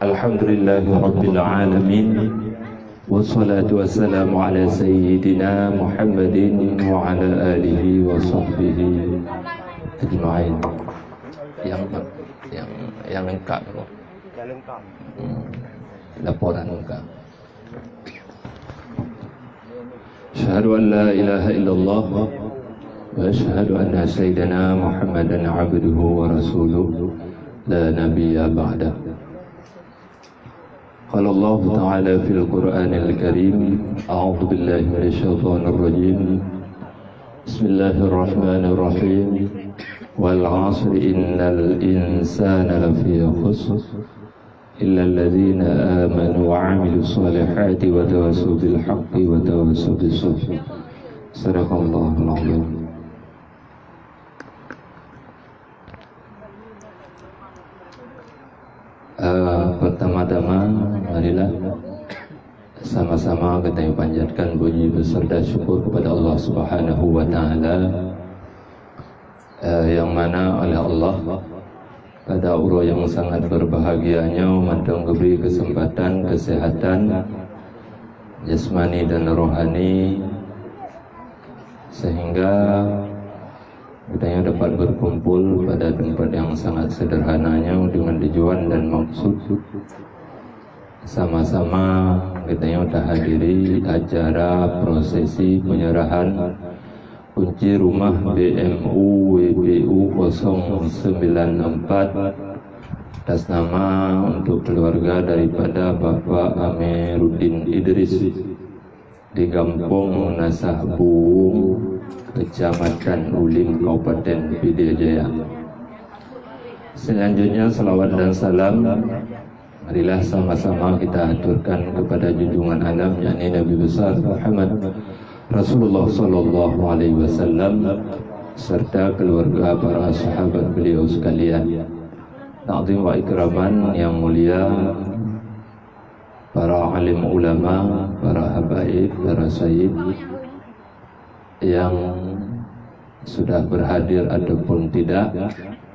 Alhamdulillahi Rabbil Alamin. Wassalatu wassalamu ala Sayyidina Muhammadin wa ala alihi wa sahbihi ajma'in. Yang lengkap. Laporan lengkap. Asyhadu an la ilaha illallah wa asyhadu anna Sayyidina Muhammadan abduhu wa rasuluh la nabiyya ba'dah. Qala Allah Ta'ala fil Qur'anil Karim, a'udzu billahi minasy syaithanir rajim. Bismillahirrahmanirrahim. Wal 'asri innal insana lafi khusr illa alladhina amanu wa 'amilus solihati wa tawassaw bil haqqi wa tawassaw bis sabr. Sadaqallahul 'azim. Pertama-tama marilah sama-sama kita panjatkan puji beserta syukur kepada Allah Subhanahu wa taala, yang mana oleh Allah pada urut yang sangat berbahagianya mandang diberi kesempatan kesehatan jasmani dan rohani, sehingga kita dapat berkumpul pada tempat yang sangat sederhananya dengan tujuan dan maksud sama-sama kita hadiri acara prosesi penyerahan kunci rumah BMU WPU 094 atas nama untuk keluarga daripada Bapak Amiruddin Idris di Kampung Nasah Buung, Kecamatan Ulim, Kabupaten Pidijaya. Selanjutnya salawat dan salam marilah sama-sama kita aturkan kepada junjungan alam, yakni Nabi besar Muhammad Rasulullah sallallahu alaihi wasallam serta keluarga para sahabat beliau sekalian. Ta'zim wa ikraman yang mulia para alim ulama, para habaib, para sayyid yang sudah berhadir ataupun tidak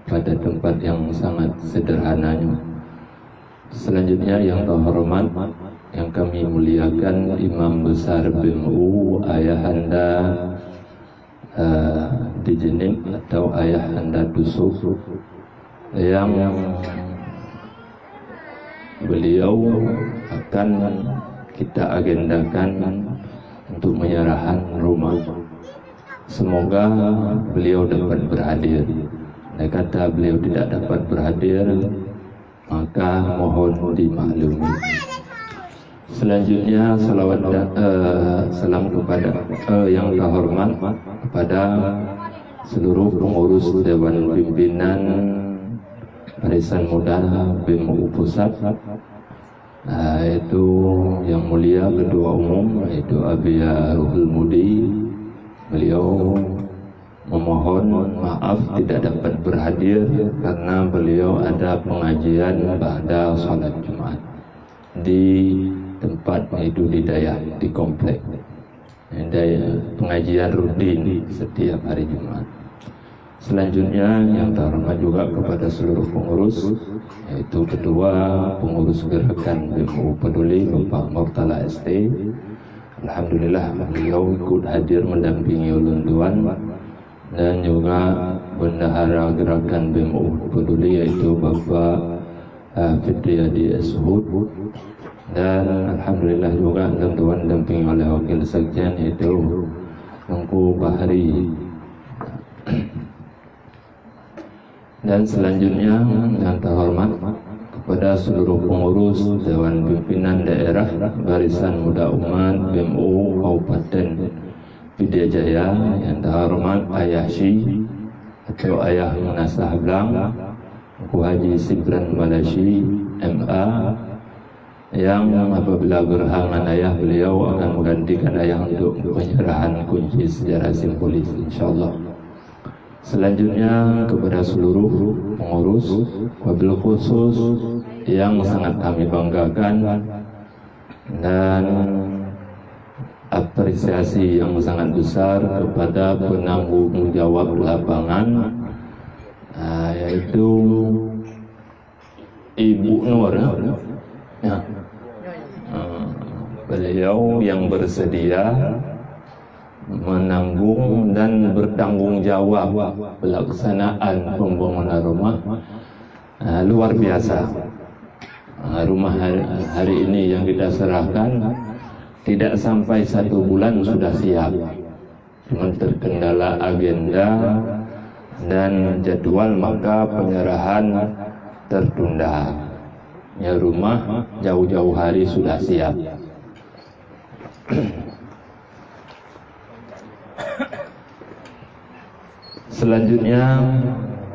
pada tempat yang sangat sederhananya. Selanjutnya yang terhormat yang kami muliakan Imam Besar BMU Ayahanda Dijenik atau Ayahanda Dusuk, yang beliau akan kita agendakan untuk menyerahan rumah. Semoga beliau dapat berhadir. Dan kata beliau tidak dapat berhadir, maka mohon dimaklumi. Selanjutnya salawat dan salam kepada yang terhormat kepada seluruh pengurus Dewan Pimpinan Barisan Muda BMU Pusat, yaitu yang mulia Ketua Umum yaitu Abia Ruhul Mudi. Beliau memohon maaf tidak dapat berhadir karena beliau ada pengajian pada salat Jumat di tempat, yaitu di Dayah, di komplek Dayah, pengajian rutin setiap hari Jumat. Selanjutnya yang terhormat juga kepada seluruh pengurus, yaitu Ketua Pengurus Gerakan BMU Peduli Bapak Murtala ST. Alhamdulillah beliau ikut hadir mendampingi ulun tuan, dan juga bendahara gerakan BMU Peduli yaitu Bapak Fitriyadi Ashud, dan alhamdulillah juga tuan didampingi oleh wakil sekjen yaitu Tengku Bahri. Dan selanjutnya yang terhormat kepada seluruh pengurus Dewan Pimpinan Daerah Barisan Muda Umat BMU Kabupaten Pidijaya, yang terhormat Ayah Syi atau Ayah Munasah Blang Ku Haji Sibran Malashi MA, yang apabila berhalangan ayah beliau akan menggantikan ayah untuk penyerahan kunci secara simbolis insyaallah. Selanjutnya kepada seluruh pengurus, wabil khusus yang sangat kami banggakan dan apresiasi yang sangat besar kepada penanggung jawab lapangan, yaitu Ibu Nur Ya. Beliau yang bersedia menanggung dan bertanggung jawab pelaksanaan pembangunan rumah luar biasa. Rumah hari ini yang kita serahkan tidak sampai 1 bulan sudah siap. Cuma terkendala agenda dan jadwal, maka penyerahan tertunda. Ya, rumah jauh-jauh hari sudah siap. Selanjutnya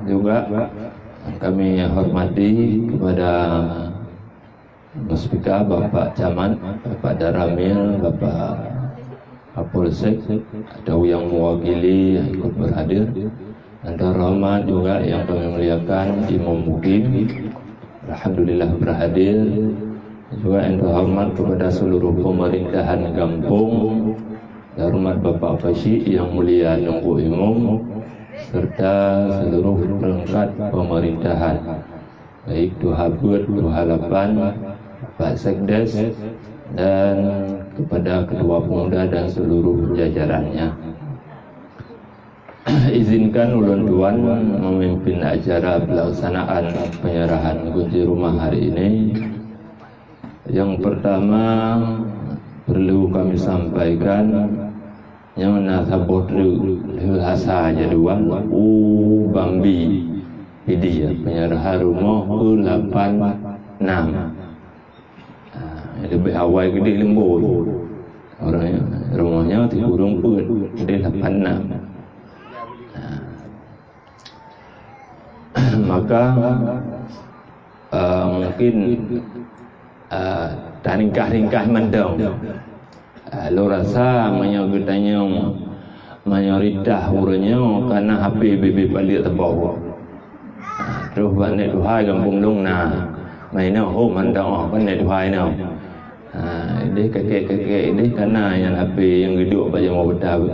juga kami hormati kepada Muspika, Bapak Camat, Bapak Daramil, Bapak Kapolsek, atau yang mewakili yang ikut berhadir, dan terhormat juga yang kami muliakan Imam Mukim, alhamdulillah berhadir. Juga yang terhormat kepada seluruh pemerintahan kampung, terhormat Bapak Fasyik yang mulia Nunggu Imam, serta seluruh pelengkap pemerintahan, baik Tuha Bud, Tuha Lapan, Pak Sekdes, dan kepada Ketua Pemuda dan seluruh jajarannya. Izinkan ulun tuan memimpin acara pelaksanaan penyerahan kunci rumah hari ini. Yang pertama perlu kami sampaikan yang nasabotru hasa jaduan Bambi ini ya, penyerahan rumah ke-86. Lebih awal gede lembut orangnya, rumahnya kurung pun gede 86. Maka mungkin ringkah-ringkah mendong lo rasa menyogotanya mayoritas uranya karena HP BB balik tebau. Terus banyak Tuhai kampung dong nah mainnya mandang banyak Tuhai now. Ini kakek-kakek ini karena yang HP yang geduk banyak mau betul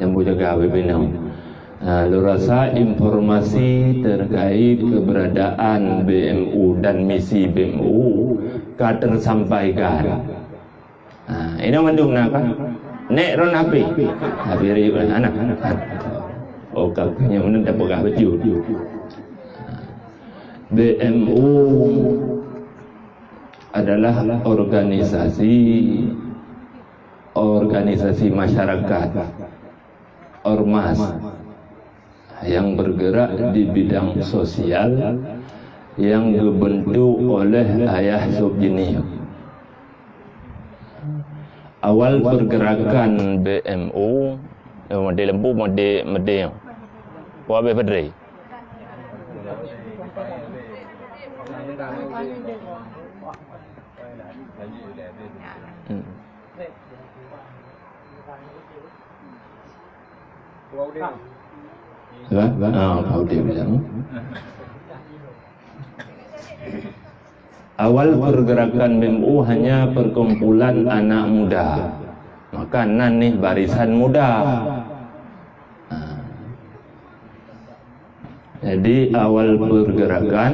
yang boleh jaga BB now. Lo rasa informasi terkait keberadaan BMU dan misi BMU ka tersampaikan. Ini mandung nak kan? Nek ron api ri anak. Kakaknya mana dapat baju. BMU adalah organisasi masyarakat, ormas yang bergerak di bidang sosial yang dibentuk oleh Ayah Subjini. Awal pergerakan BMU model lembu model Puabe Fedri. Awal pergerakan BMU hanya perkumpulan anak muda, maka nih barisan muda. Jadi awal pergerakan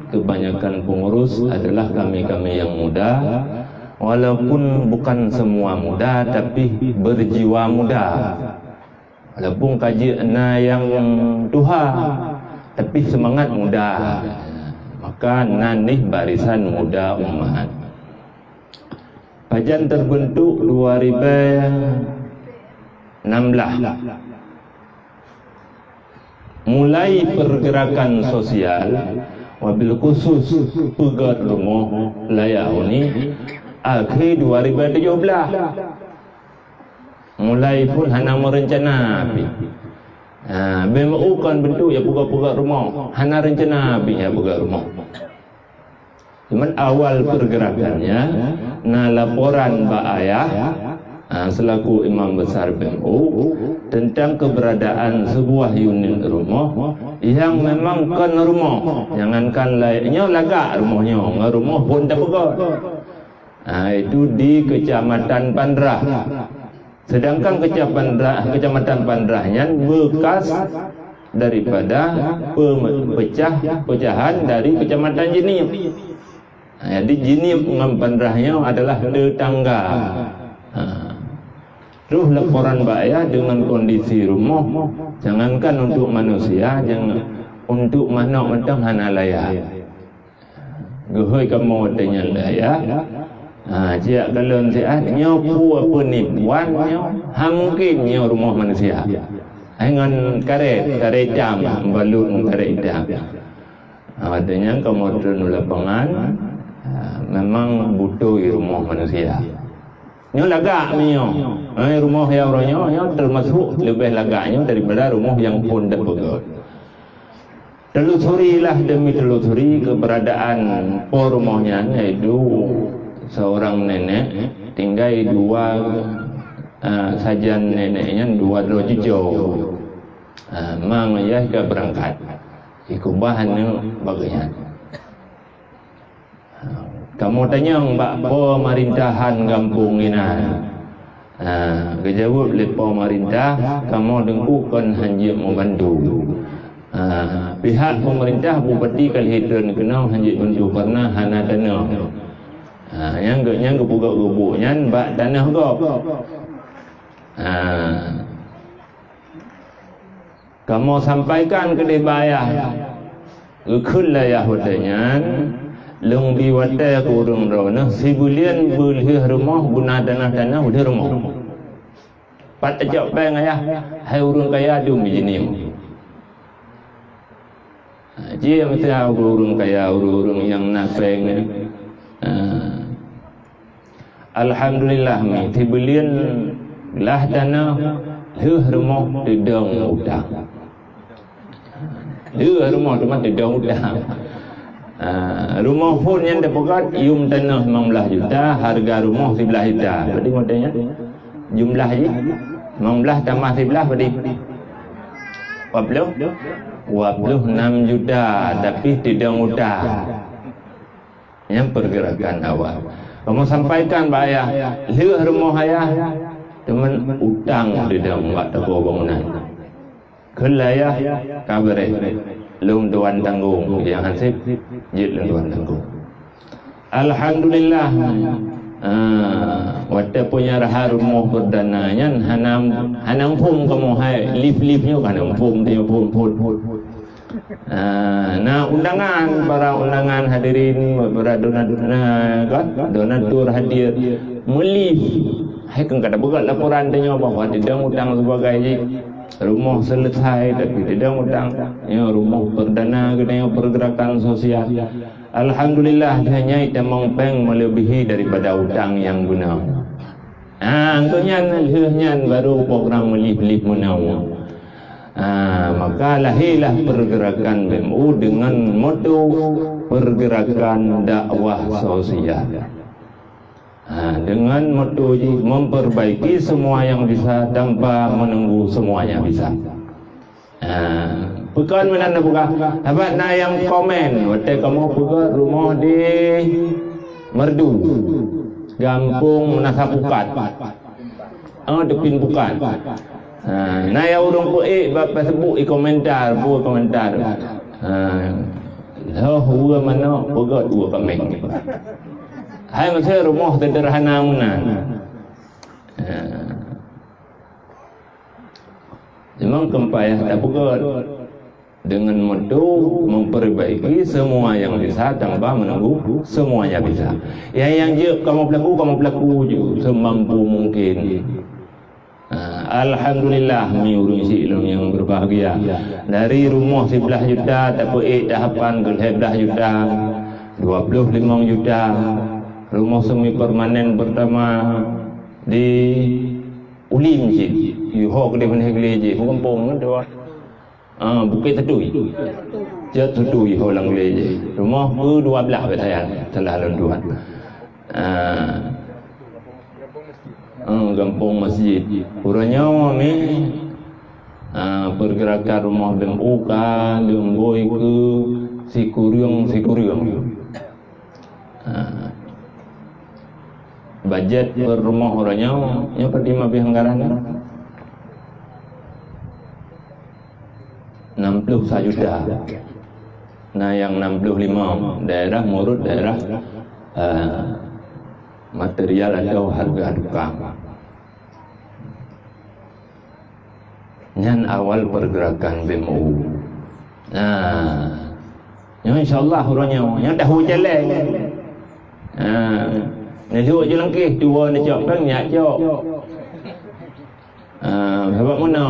kebanyakan pengurus adalah kami-kami yang muda, walaupun bukan semua muda tapi berjiwa muda. Walaupun kaji yang Tuha tapi semangat muda. Maka nih barisan muda umat. Pajan terbentuk 2016. Mulai pergerakan sosial wabil khusus pegat rumah layak ini akhir 2017. Mulai pun hana merencana BMU kan bentuk ya buka-buka rumah hana rencana ya buka rumah. Cuman awal pergerakannya laporan Mbak Ayah selaku imam besar BMU tentang keberadaan sebuah unit rumah yang memang kan rumah, jangankan lainnya lagak rumahnya, rumah pun tak pegat. Itu di Kecamatan Pandrah. Sedangkan Kecamatan Pandrahnya bekas daripada pecahan dari Kecamatan Jenim. Jadi jini pengendrahnya adalah tetangga. Terus laporan bayar dengan kondisi rumah, jangankan untuk manusia, jangan untuk makhluk macam hanalaya. Gehoi kamu tanya laya. Jika kalian sihat, nyopu apa ni buannya, hamkinnya rumah manusia. Dengan karet jam, balut karet jam. Adanya kamu turun lapangan, memang butuh rumah manusia. Nyo lagak nyo, rumah yang orangnya termasuk lebih lagaknya daripada rumah yang pun dah begot. Telusurilah demi telusuri keberadaan rumahnya, yaitu seorang nenek tinggal dua sajian neneknya dua rojijo. Mang ayah ke berangkat, ikut bahannya bagian. Kamu tanya mbak pemerintahan kampung ini. Kejawab oleh pemerintah, kamu dengkukan hanjir membantu. Pihak pemerintah bupati Kalhidran kenal hanjir bantu karena hana dana. Yang gebuk-gebuknya mbak tanah kau. Kamu sampaikan ke dia bayar. Kekullah ya hudanya. Long biwata kurung rona sibulian bulih rumah guna tanah udah rumah. Pat ajak bang ayah, hai urung kaya dum bijini. Dia mesti urung kaya urung yang napeng. Alhamdulillah mi sibulian lah tanah rumah tidak utang. Rumah cuma tidak utang. Rumah pun yang dapat yum tanah 19 juta, harga rumah 11 juta. Berarti modalnya jumlah je 19 tambah 11 berarti 26 juta, tapi tidak mudah. Yang pergerakan awal. Kamu sampaikan Pak Ayah, lihat rumah ayah teman utang tidak buat toko bangunan. Kelaya kabar lum tuan tanggung yang hansip jid lum tuan tanggung. Alhamdulillah. Waktu punya rahar rumah berdananya hanam pum kamu hai lift-liftnya kan pum dia pum. Nah undangan para undangan hadirin para donatur hadir melif hai kan kada buka laporan tanya bahwa tidak utang sebagai rumah selesai tapi tidak utang ya rumah perdana kena pergerakan sosial. Alhamdulillah hanya itu mengpeng melebihi daripada utang yang guna. Angkanya baru program melif-lif menau. Maka lahirlah pergerakan BMU dengan moto pergerakan dakwah sosial. Dengan moto memperbaiki semua yang bisa tanpa menunggu semuanya bisa. Bukan mana buka. Apa na yang komen? Waktu kamu buka rumah di Merdu, Gampung Nasapukat. Depin bukan. Nah ya urung ku bapa sebut komentar, buat komentar. Hua mana buka dua komen. Hai masa rumah sederhana munan. Memang kempayah tak buka dengan moto memperbaiki semua yang bisa tanpa menunggu semuanya bisa. Yang je kamu pelaku je semampu mungkin. Alhamdulillah miurung si ilmu yang berbahagia. Dari rumah 11 juta tapi tahapan ke 11 juta, 25 juta. Rumah semi permanen pertama di Ulim je. Yuho ke depan hegleje, kampung tu. Bukit Tetui. Jat Tetui ho lang leje. Rumah ke 12 saya telah landuan. Kampung masjid. Uranya ni pergerakan rumah BMU ka lemboi ke Sikuriung. Budget per rumah orangnya yang pertama anggaran 60 juta. Nah yang 65 daerah murut daerah material atau harga tukang. Yang awal pergerakan BMU. InsyaAllah orangnya yang tahu jalan. Ni duduk je langkih, dua ni cok banyak cok. Sebab mana?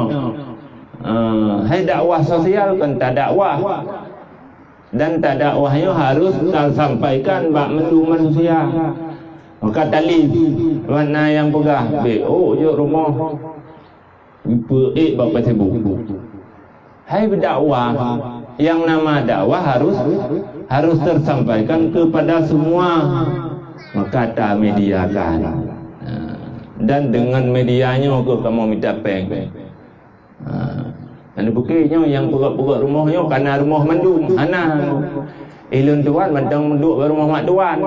Hai dakwah sosial kan tak dakwah. Dan tak dakwahnya harus sampaikan bak mendu manusia. Maka tali mana yang pegah BO je rumah bak Facebook. Hai berdakwah, yang nama dakwah harus tersampaikan kepada semua. Maka tak mediakan. Dan dengan medianya kamu minta peng. Ada bukitnya yang pegak-pegak rumahnya karena rumah mandum. Ilun tuan mandang menduk rumah mak tuan.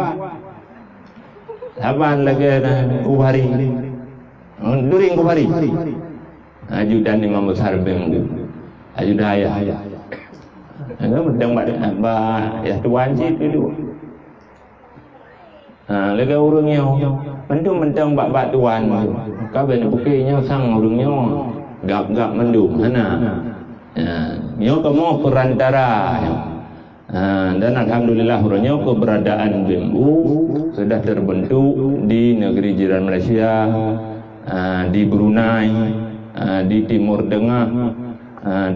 Saban lagi kubari. During kubari. Ajudan Imam Besar BMU. Ajudan ayah. Mandang mak ya tuan cik dulu. Lega urungnya mendung mendang bak tuan. Kaben bukitnya sang urungnya gap-gap mendung nyo kamu perantara. Dan alhamdulillah urungnya keberadaan BMU sudah terbentuk di negeri jiran Malaysia, di Brunei, di Timur Tengah,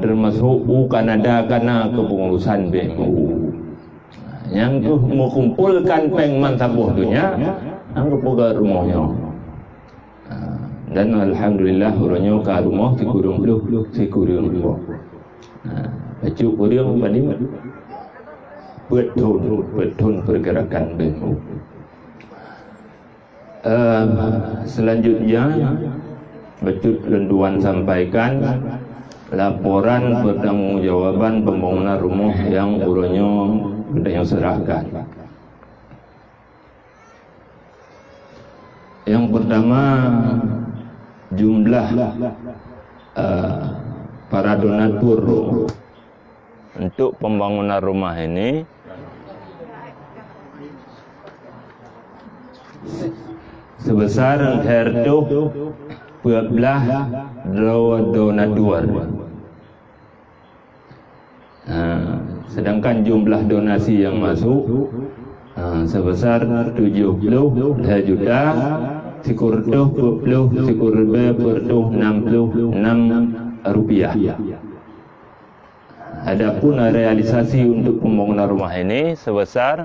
termasuk Kanada karena kepengurusan BMU. Yang tu mengumpulkan pengman sabuh dunia anggo poga rumahnya. Dan alhamdulillah orangnya ke rumah si kurung baju kurung tadi betul pergerakan BMU. Selanjutnya Becut Lenduan sampaikan laporan pertanggungjawaban pembangunan rumah yang orangnya yang serahkan. Yang pertama, jumlah para donatur untuk pembangunan rumah ini sebesar hertuh belah donatur. Sedangkan jumlah donasi yang masuk sebesar 70 juta sikur 20 sikur 66 rupiah. Adapun realisasi untuk pembangunan rumah ini sebesar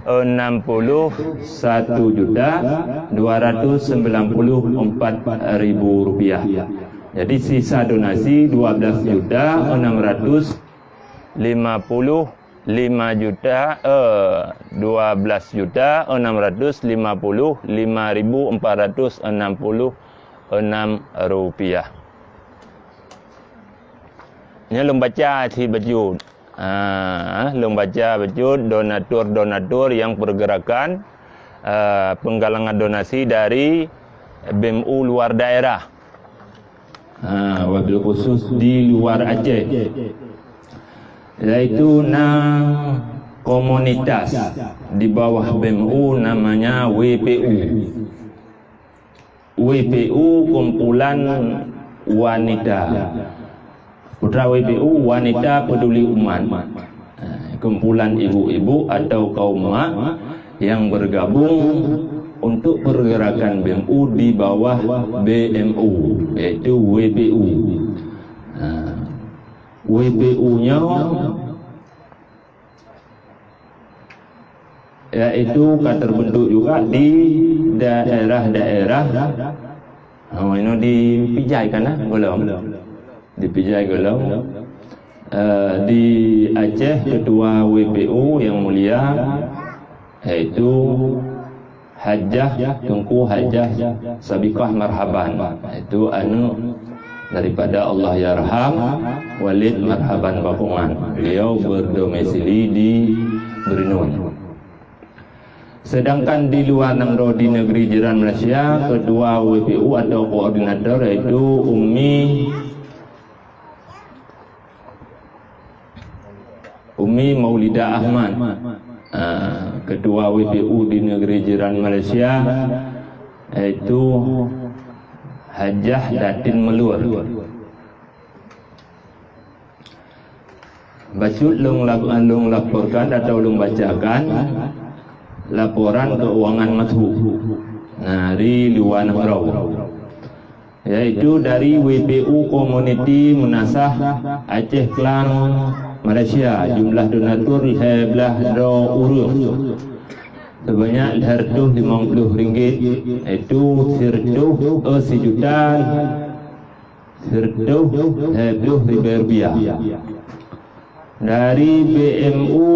61.294.000 rupiah. Jadi sisa donasi 12.655.466 rupiah. Ini lembaca si bejut. Lembaca bejut donatur yang pergerakan penggalangan donasi dari BMU luar daerah. Wabil khusus di luar Aceh. Yaitu komunitas di bawah BMU namanya WPU. WPU kumpulan wanita. Putra WPU wanita peduli umat. Kumpulan ibu-ibu atau kaum mak yang bergabung untuk pergerakan BMU di bawah BMU, yaitu WPU. WPU-nya yaitu terbentuk juga di daerah-daerah. Ini di Pijai kan belum? Di Pijai belum. Di Aceh ketua WPU yang mulia yaitu Hajah Tengku Hajah Sabiqah Marhaban, itu daripada Allah Yarham Walid Marhaban Bakungan. Beliau berdomisili di Brunei. Sedangkan di luar Namro di negeri jiran Malaysia, ketua WPU atau koordinator yaitu Umi Maulidah Ahmad. Ketua WPU di negeri jiran Malaysia, yaitu Hajah Datin Melur. Bacut lung laporkan atau lung bacakan laporan keuangan Mathu dari Luar Ngerau, yaitu dari WPU Community Munasah Aceh Klang Malaysia. Jumlah donatur 12 urus sebanyak 150 ringgit, yaitu sirtuh sejuta sirtuh 12 rupiah. Dari BMU,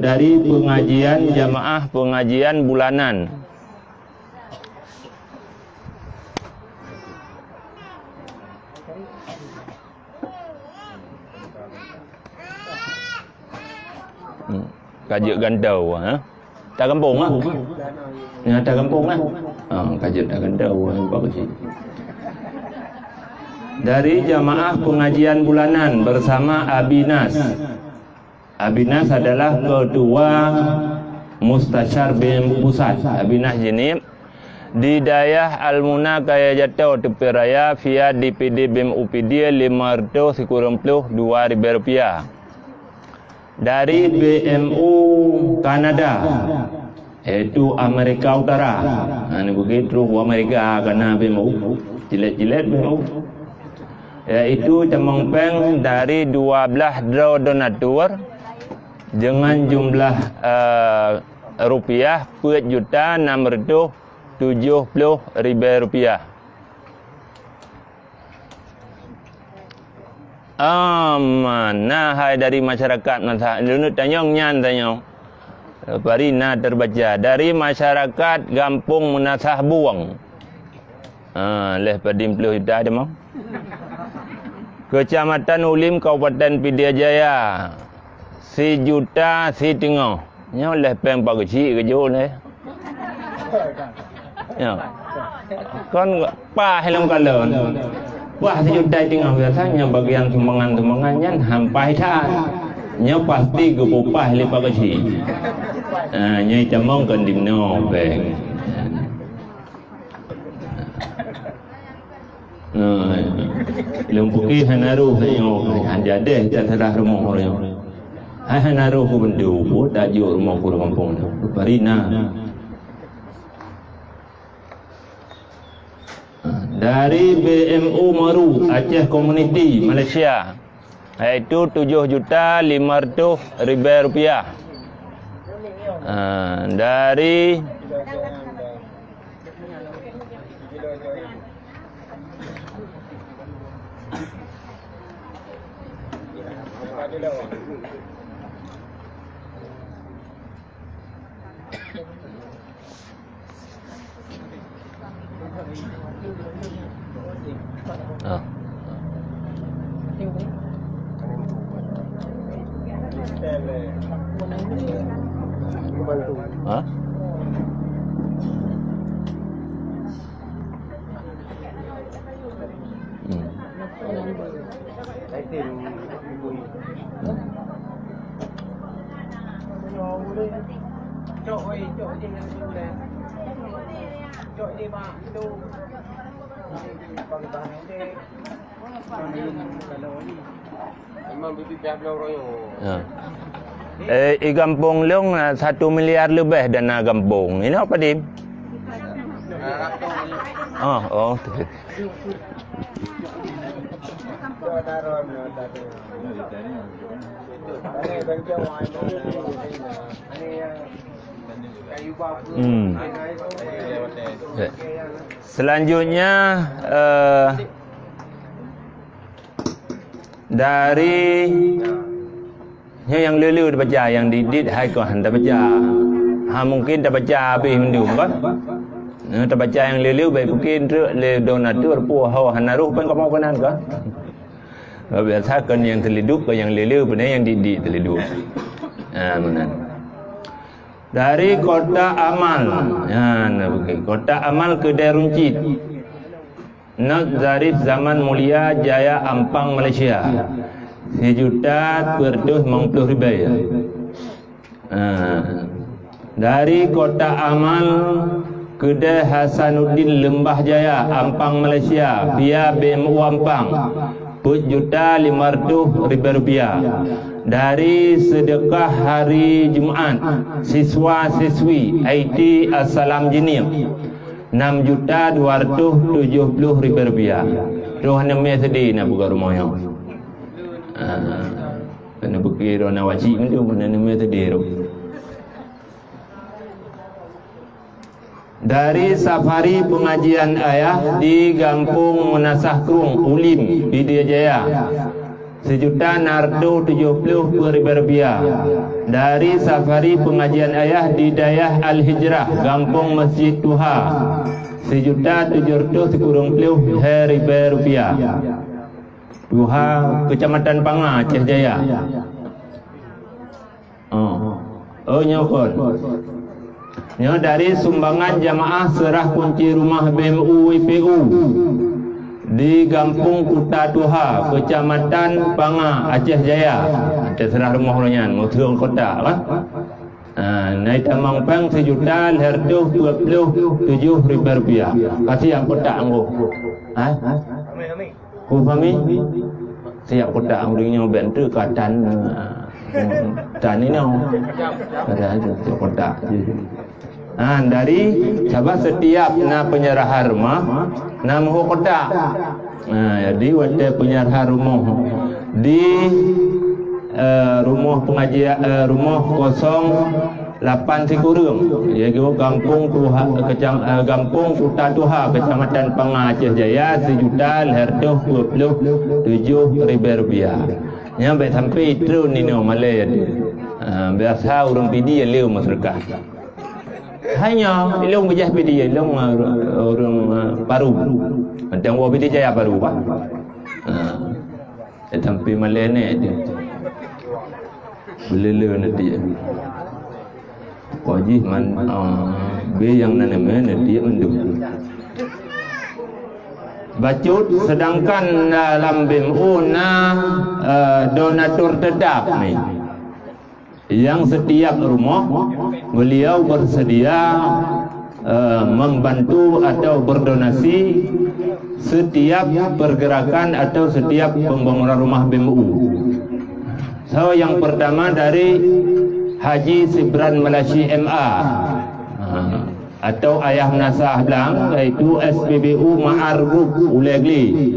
dari pengajian jamaah pengajian bulanan. Kajuk gandau, tak kampung ah, ya tak kampung ah, kajuk tak gandau, bagus. Dari jamaah pengajian bulanan bersama Abinas. Abinas adalah ketua Mustasyar BM Pusat. Abinas Jenib di Dayah Almuna Kaya Jatuh Tepi Raya via DPD BEM UPD 592 ribu rupiah. Dari BMU Kanada, yaitu Amerika Utara. Ini begitu Amerika karena BMU jilat-jilat BMU. Yaitu Cemong Peng dari 12 donatur dengan jumlah rupiah 4.670.000 rupiah. Mana hai dari masyarakat masa dulu tanyong nyan tanyong parina terbaca dari masyarakat Kampung Munasah Buang. Leh padim puluh dah ada mau. Kecamatan Ulim Kabupaten Pidijaya Jaya. 1 juta si tengah. Nya leh peng pak kecil ke jo ni. Ya. Kon pa helom kalon. Wah, 1 juta tengah biasanya bagian sumbangan-sumbangannya hampai dah. Nya pasti gepupah lepa kecil. Nya camong kan dimno peng. Lumpuki hanaru sayo anjade terserah rumah orang. Hanaru ku bendu pun tajuk rumah ku kampung tu. Parina. Dari BMU Maru Aceh Community Malaysia, iaitu 7.500.000 rupiah. Dari Kampung Leong 1 miliar lebih dana kampung. Ini apa dim? Oh. Selanjutnya dari yang lulu dibaca, yang didit hai kau hendak baca. Mungkin dah baca habis mendung kan? Dah baca yang lulu baik mungkin le donatur pu hawa hanaruh pun kau mau kanan kan? Biasa kan yang terlidup ke yang lulu benar yang didit terlidup. Mana? Dari Kota Amal, Kota Amal Kedai Runcit, Nak Zarif Zaman Mulia Jaya Ampang Malaysia, 1.250.000 rupiah. Dari Kotak Amal Kedai Hasanuddin Lembah Jaya, Ampang, Malaysia, via BMU Ampang, Rp4.500.000. Dari Sedekah Hari Jumaat siswa-siswi IT Assalam Jinim, Rp6.270.000. Roh nama sedih nak buka rumahnya. Kena berkira nak wajib itu mana nama sedih roh. Dari Safari Pengajian Ayah di Kampung Munasah Krung, Ulim, Pidijaya, Rp1.070.000. Dari Safari Pengajian Ayah di Dayah Al-Hijrah, Kampung Masjid Tuha, Rp1.770.000. Tuha, Kecamatan Panga, Aceh Jaya. Nyokon. Dari sumbangan jamaah serah kunci rumah BMU IPU di Kampung Kuta Tuha, Kecamatan Panga, Aceh Jaya. Terserah rumah orangnya, musuh kota lah. Naik tamang pang Rp1.027.000. Kasih yang kota anggo. Ku fahami? Siap kota anggurnya bentuk katan. Dan ini ada aja kota. Dari sahabat setiap penyerahan rumah muhu kota. Jadi waktu penyerahan rumah di rumah pengajian rumah 08 Sikurung, iaitu Kampung Kuta Tuha, Kecamatan Panga, Aceh Jaya, Rp1.027.000. Yang baik sampai itu ni Malay. Biasa orang PD yang leu masyarakat. Hanya ilung bejah PD, ilung orang baru. Macam orang PD Jaya baru pak. Sampai Malay ni dia. Belele nanti. Wajib man be yang naname nanti mendung. Bacut sedangkan dalam BMU donatur tetap ni. Yang setiap rumah beliau bersedia membantu atau berdonasi setiap pergerakan atau setiap pembangunan rumah BMU. So yang pertama dari Haji Sibran Malashi MA atau Ayah Nasah Blang, iaitu SPBU Ma'aruf Ulegli.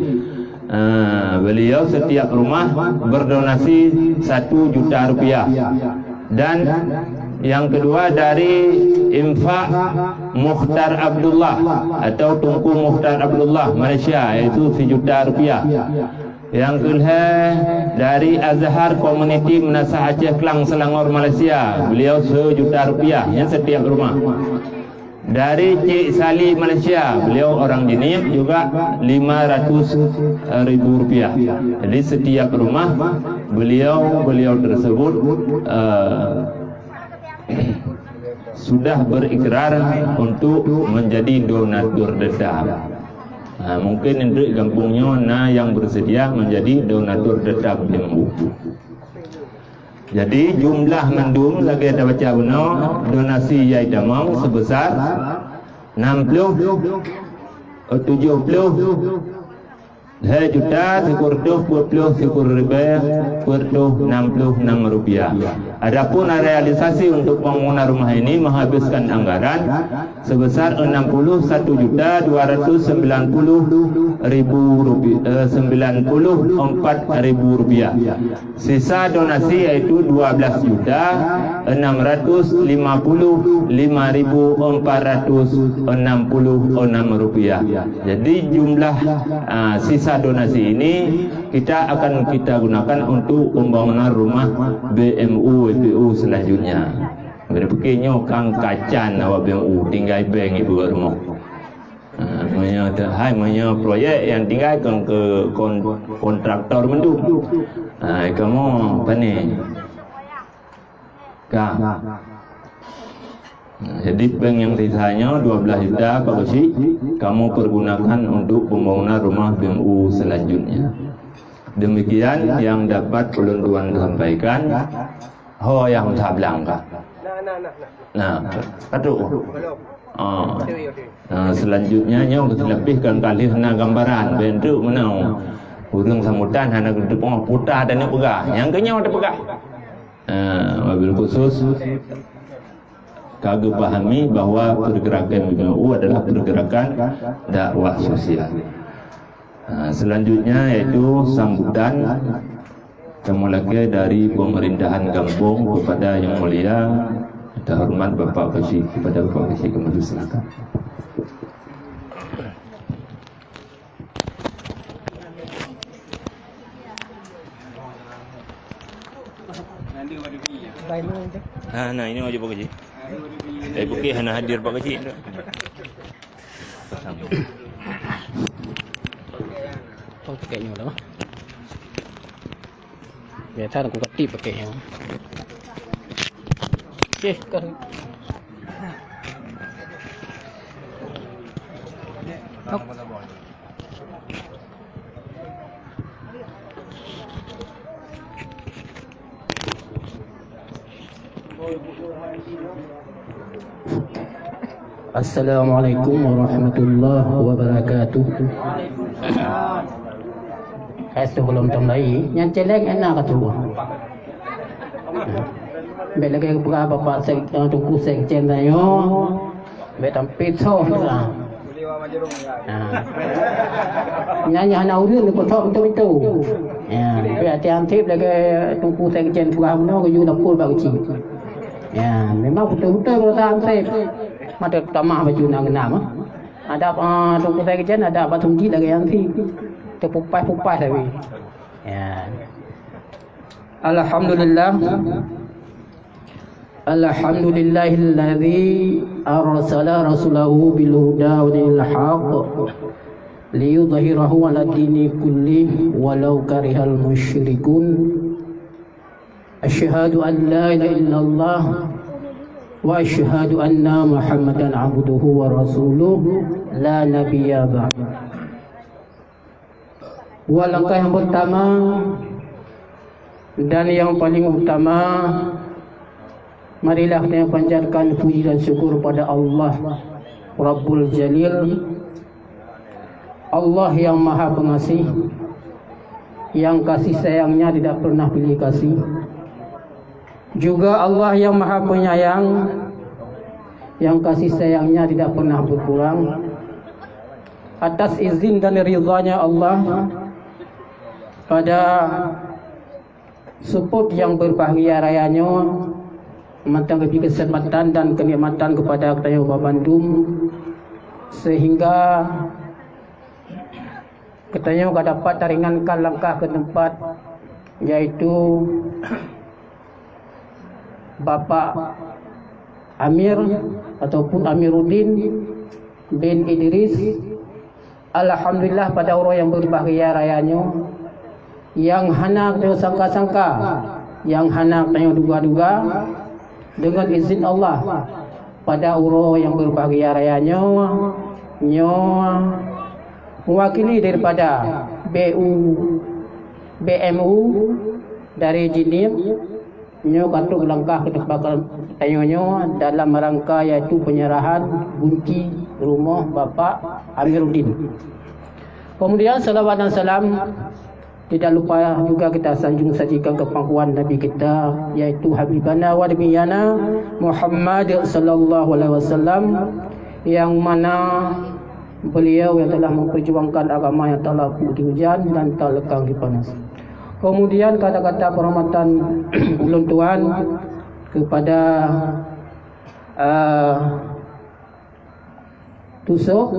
Beliau setiap rumah berdonasi Rp1 juta. Dan yang kedua dari Infak Mukhtar Abdullah atau Tunku Mukhtar Abdullah Malaysia, iaitu Rp1 juta. Yang kedua dari Azhar Community Menasah Aceh Kelang Selangor Malaysia, beliau Rp1 juta yang setiap rumah. Dari Cik Sali Malaysia, beliau orang Jenim, juga Rp500.000. Jadi setiap rumah beliau tersebut sudah berikrar untuk menjadi donatur tetap. Mungkin untuk kampungnya yang bersedia menjadi donatur tetap BMU. Jadi jumlah mendung lagi ada baca benar donasi yang damang sebesar 70 Rp1.070.000 Adapun realisasi untuk pembangunan rumah ini menghabiskan anggaran sebesar Rp64.294.000. Sisa donasi yaitu Rp12.055.466. Jadi jumlah sisa donasi ini kita gunakan untuk pembangunan rumah BMU IPU selanjutnya. Berpikirnya kang kacan awak BMU tinggal bank ibu rumah. Banyak proyek yang tinggal ke kontraktor menduk. Kamu apa ni? Jadi bank yang sisanya 12 juta kalau si kamu pergunakan untuk pembangunan rumah BMU selanjutnya. Demikian yang dapat ulun tuan sampaikan. Ho yang tablang kah? Nah, katu. Belum. Oh. Selanjutnya nyong lebihkan kali hana gambaran bentuk menau burung sambutan hana bentuk putah dan yang pegah yang kenyau ada pegah. Wabil khusus kagak pahami bahwa pergerakan BMU adalah pergerakan dakwah sosial. Selanjutnya yaitu sambutan kemulai dari pemerintahan kampung kepada yang mulia terhormat Bapak Kasih, kepada Bapak Kasih kembali silakan. Nah ini aja Pak Kasih. Bukit hana hadir Pak Kasih. Oh pakainya lah. Biasa aku ketip pakainya. Okey, kan. Assalamualaikum warahmatullahi wabarakatuh. Sebelum mulai, yang celeng enak tu. Bila lagi berapa pak tunggu sekjen tayo, betam pito lah. Nyanyi anak urut ni kotor itu. Ya, berarti antip lagi tunggu sekjen berapa no, kau juga pul bagus. Ya, memang betul-betul kalau antip. Mata tamah baju nak nama. Ada tunggu sekjen, ada apa tunggu lagi antip. Terpupai-pupai tapi. Ya. Alhamdulillah. Alhamdulillahilladzi arsala rasulahu bil huda wa dinil haqq liyudhhirahu 'ala dini kulli walau karihal musyrikun. Asyhadu an la ilaha illallah wa asyhadu anna Muhammadan 'abduhu wa rasuluhu la nabiyya ba'd. Langkah yang pertama dan yang paling utama, marilah kita panjatkan puji dan syukur pada Allah Rabbul Jalil, Allah yang Maha Pengasih, yang kasih sayangnya tidak pernah pilih kasih. Juga Allah yang Maha Penyayang, yang kasih sayangnya tidak pernah berkurang. Atas izin dan ridhanya Allah, pada support yang berbahagia rayanya, memandang lebih kesempatan dan kenikmatan kepada kita Bapak Bandung, sehingga kita dapat taringankan langkah ke tempat, yaitu Bapak Amir ataupun Amiruddin bin Idris. Alhamdulillah pada orang yang berbahagia rayanya, yang hana kita sangka-sangka, yang hana kita duga-duga, dengan izin Allah pada orang yang berbahagia rayanya, mewakili daripada BMU dari Jinir, katuk langkah ke tempat tayonyo dalam rangka yaitu penyerahan bunci rumah Bapak Amiruddin. Kemudian salawat dan salam tidak lupa juga kita sanjung sajikan ke pangkuan Nabi kita, yaitu Habibana wa Nabiyana Muhammad sallallahu alaihi wasallam, yang mana beliau yang telah memperjuangkan agama yang tak laku di hujan dan tak lekang di panas. Kemudian kata-kata penghormatan ulun tuan kepada tusuk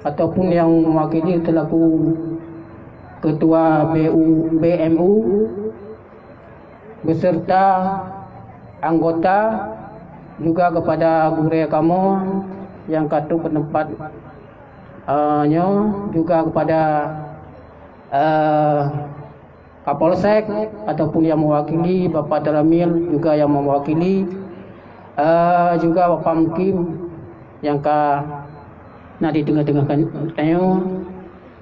ataupun yang mewakili selaku Ketua BMU beserta anggota, juga kepada guru kamu yang katuk ke tempat juga kepada Kapolsek ataupun yang mewakili Bapak Dalamil, juga yang mewakili juga Bapak Mkim yang nak di tengah-tengah tanya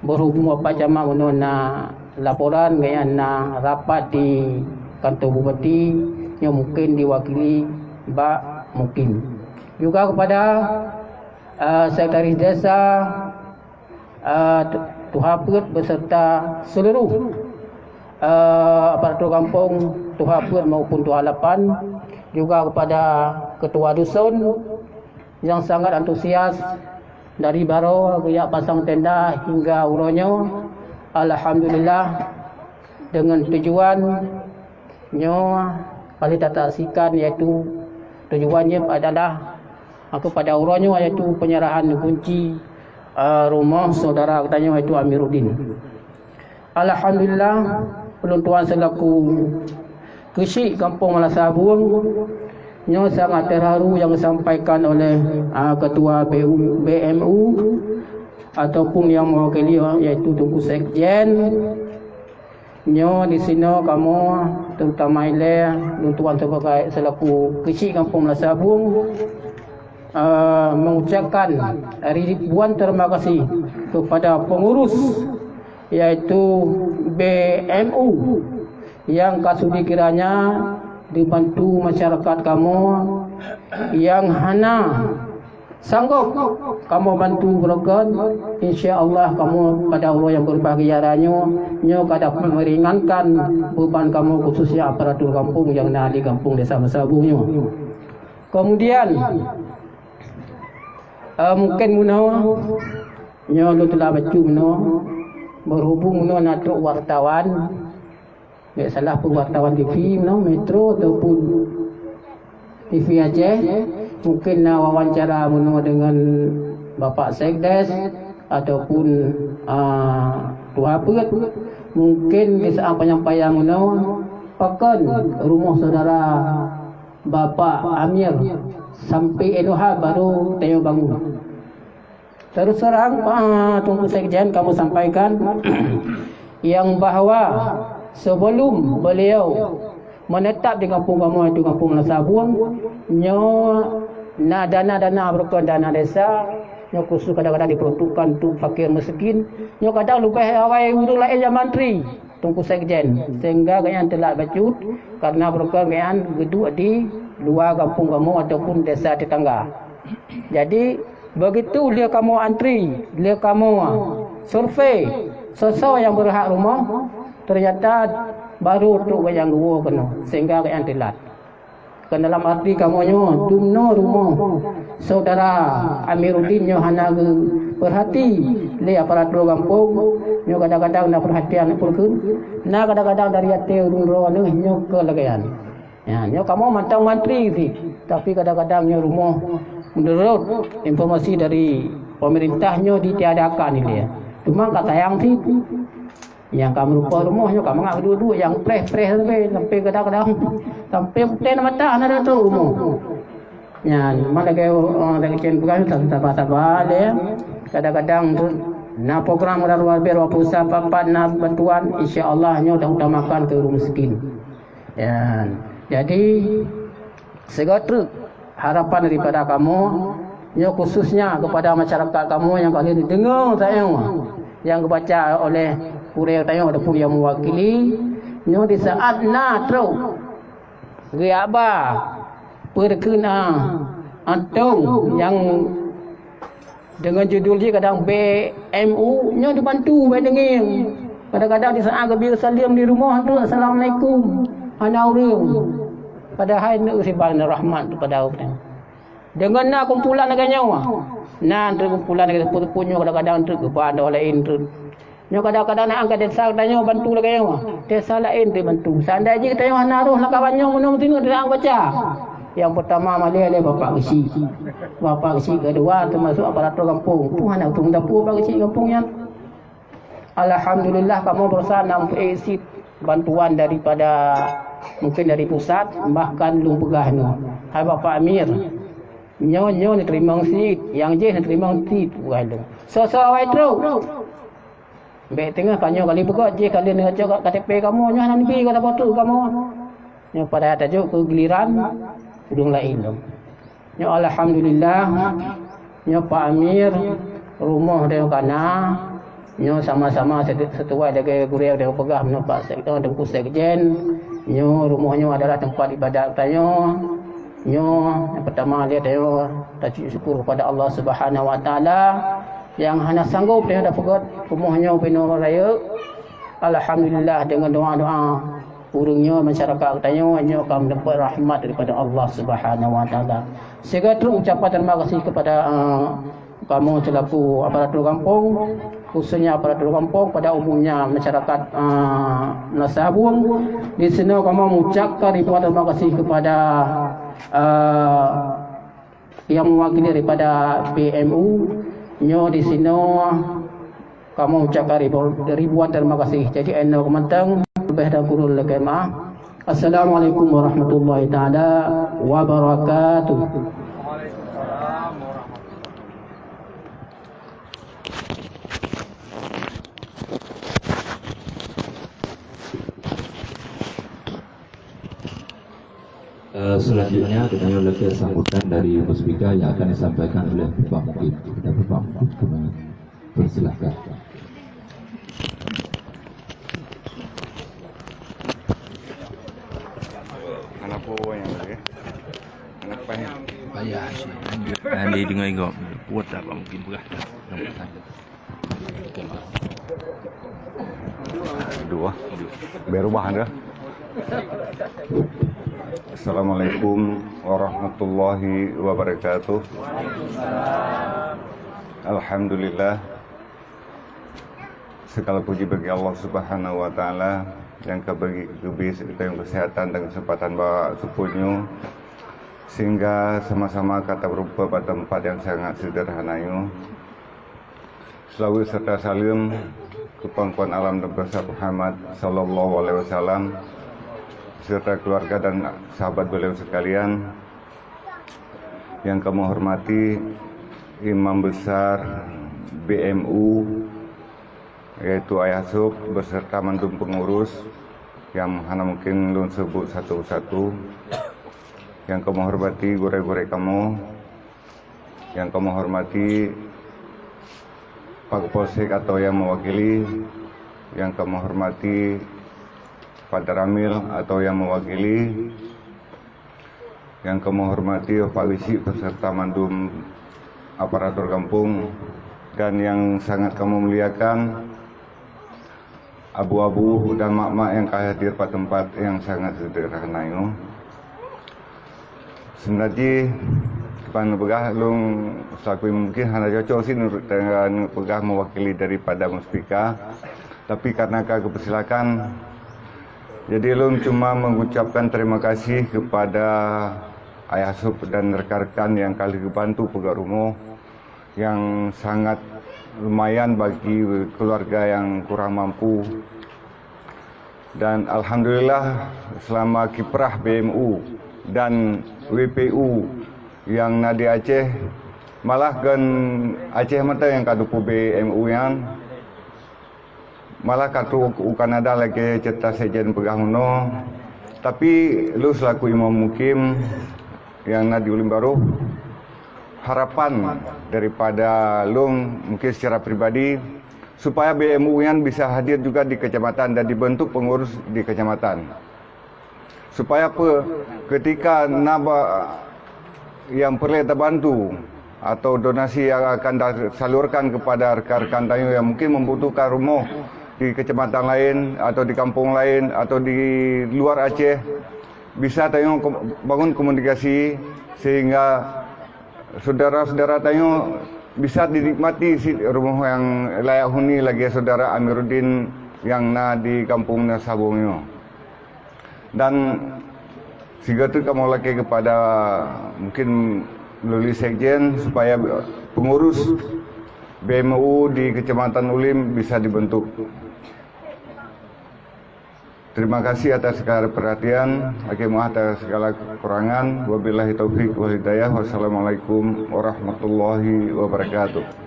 berhubung Bapak Jamal menona laporan gaya na rapat di kantor Bupati yang mungkin diwakili Mbak Mukim. Juga kepada Sekretaris Desa Tuhaput beserta seluruh aparatur kampung Tuhaput maupun Tuhalapan, juga kepada Ketua Dusun yang sangat antusias dari baro riak pasang tenda hingga uronyo. Alhamdulillah, dengan tujuan nyo kali taksikan, iaitu tujuannya adalah kepada uronyo, iaitu penyerahan kunci rumah saudara katanya iaitu Amiruddin. Alhamdulillah, penentuan selaku Kesyik Kampung Malasabung nyo sangat terharu yang disampaikan oleh Ketua BMU ataupun yang mewakili iaitu Tunku Sekjen. Nyo di sini kamu terutama ile penentuan sebagai selaku Kesyik Kampung Malasabung mengucapkan ribuan terima kasih kepada pengurus iaitu BMU yang kasudi kiranya dibantu masyarakat kamu yang hana sanggup kamu bantu berkat. InsyaAllah kamu pada Allah yang berbahagia nyo kada meringankan beban kamu, khususnya aparatur kampung yang ada di kampung desa Masabungnya. Kemudian mungkin nyo lu telah baca berhubung natruk wartawan, tak salah pun wartawan TV Metro ataupun TV Aceh, mungkin wawancara dengan Bapak Sekdes ataupun Tuhaput, mungkin di saat penyampaian pakan rumah saudara Bapak Amir sampai Eloha baru Teo bangun. Terus terang Tunku Sekjen kamu sampaikan yang bahawa sebelum beliau menetap di kampung kamu itu Kampung Malasabung, nyo dana berkon dana desa nyo khusus kadang-kadang diperuntukkan untuk fakir miskin, nyo kadang lebih awal untuk lain yang mantri Tunku Sekjen, sehingga kalian telah bacut karena berkon kalian geduk di luar kampung kamu ataupun desa tetangga. Jadi begitu dia kamu antri, dia kamu survei sosok yang berhak rumah, ternyata baru tu yang dua kena, sehingga yang telat. Ke dalam arti kamu nyo dumno rumah saudara Amiruddin nyo hana perhati le aparatur kampung nyo kadang-kadang nak perhatian pun na kadang-kadang dari ate urung nyo ke lagayan. Ya, nyo kamu mantang mantri sih, tapi kadang-kadang nyo rumah menurut informasi dari pemerintahnya ditiadakan ini ya. Cuma kata yang sih yang kamu lupa rumahnya kamu ngak duduk yang preh sampai kadang-kadang sampai ten mata ada tu rumah. Ya, mana ke orang kecil bukan sabar dia. Kadang-kadang tu na program luar biasa pusat papat na bantuan, insya-Allah nya dah utamakan ke rumah miskin. Ya, jadi segala harapan daripada kamu, nyo khususnya kepada masyarakat kamu yang kali dengar saya yang dibaca oleh Kurel tayang ataupun yang mewakili, nyo di saat na terus riaba perkena antung yang dengan judul dia kadang BMU nyo dibantu bae dengin. Kadang-kadang di saat gebir salim di rumah tu assalamualaikum ana urang. Padahal nak usiban rahmat kepada orang. Dengan nak kumpulan dengan nyawa. Nah, untuk kumpulan dengan punya kadang-kadang untuk kepada orang lain tu. Nyo kadang-kadang nak angkat desa tanya bantu lagi nyawa. Desa lain tu bantu. Seandainya kita yang naruh lah kawan nyo menung tinu dia baca. Yang pertama malih le Bapak Kesyik. Bapak Kesyik kedua termasuk aparatur kampung. Tuhan nak tunggu dapur Bapak Kesyik kampung yang alhamdulillah kamu berusaha nampak isi bantuan daripada mungkin dari pusat bahkan lu pegah ni. Hai Bapak Amir. Nyo ni terima sit, yang je ni terima sit bukan. So awai terus. Baik tengah kanyo kali pegat je kali nak cakap KTP kamu nyo nan pi kata batu kamu. Nyo pada tajuk kegiliran udung lain dong. Nyo alhamdulillah nyo Pak Amir rumah dia kana nyo sama-sama setuai dengan gurau dia pegah nyo Pak Sektor dan Sekjen Nyo rumahnya adalah tempat ibadat tanya. Nyo yang pertama dia tanya tajud syukur kepada Allah Subhanahu Wa Taala yang hanya sanggup dia dapat rumahnya penuh raya. Alhamdulillah dengan doa-doa urungnya masyarakat tanya nyo akan mendapat rahmat daripada Allah Subhanahu Wa Taala. Saya ucapan terima kasih kepada kamu selaku aparatur kampung, khususnya aparatur kampung pada umumnya masyarakat Nasabung. Di sini kamu mengucapkan ribuan terima kasih kepada yang mewakili daripada PMU. Nyo di sini kamu mengucapkan ribuan terima kasih. Jadi anda komentar lebih dahulu lagi maaf. Assalamualaikum warahmatullahi taala wabarakatuh. Selanjutnya kita lagi sambutan dari Musbika yang akan disampaikan oleh Bapak Mungkin. Kita Bapak Mungkin persilahkan. Anak po yang lagi, anak pahit. Bayar sih. Andi dengar kau buat apa mungkin berah. Dua, baru bahan dah. Assalamualaikum warahmatullahi wabarakatuh. Alhamdulillah, segala puji bagi Allah Subhanahu Wa Taala yang kebagi kesehatan dan kesempatan bawa supunya sehingga sama-sama kata berupa pada tempat yang sangat sederhana. Selawat serta salam kepada alam dan besar Muhammad Sallallahu Alaihi Wasallam serta keluarga dan sahabat beliau sekalian. Yang kami hormati Imam Besar BMU yaitu Ayah Sub beserta mandum pengurus yang hana mungkin lun sebut satu-satu. Yang kami hormati gore-gore kamu, yang kami hormati Pak Polsek atau yang mewakili, yang kami hormati Pak Ramil atau yang mewakili, yang kami hormati Pak Wisi beserta mandum aparatur kampung, dan yang sangat kamu muliakan abu-abu dan mak-mak yang hadir pada tempat yang sangat sederhana ini. Sebenarnya kepada pegah lung selaku mungkin hanya cocok sih dengan pegah mewakili daripada Musbika, tapi karena kepersilakan jadi lung cuma mengucapkan terima kasih kepada Ayah Sub dan rekan-rekan yang kali bantu pegah rumah yang sangat lumayan bagi keluarga yang kurang mampu. Dan alhamdulillah selama kiprah BMU dan WPU yang nadi Aceh, malah kan Aceh mata yang kadupu BMU yang malah katu Kanada lagi cerita sejen pegah uno. Tapi lu selaku imam mukim yang nadi ulim baru, harapan daripada lu mungkin secara pribadi supaya BMU yang bisa hadir juga di kecamatan dan dibentuk pengurus di kecamatan. Supaya apa? Ketika naba yang perlu terbantu atau donasi yang akan disalurkan kepada rekan-rekan tayu yang mungkin membutuhkan rumah di kecamatan lain atau di kampung lain atau di luar Aceh, bisa tayu bangun komunikasi sehingga saudara-saudara tayu bisa dinikmati rumah yang layak huni lagi saudara Amiruddin yang di kampung Nasabungnya. Dan sehingga itu kamu lagi kepada mungkin melalui sekjen supaya pengurus BMU di Kecamatan Ulim bisa dibentuk. Terima kasih atas segala perhatian, maaf atas segala kekurangan. Wabillahi taufiq wal hidayah. Wassalamualaikum warahmatullahi wabarakatuh.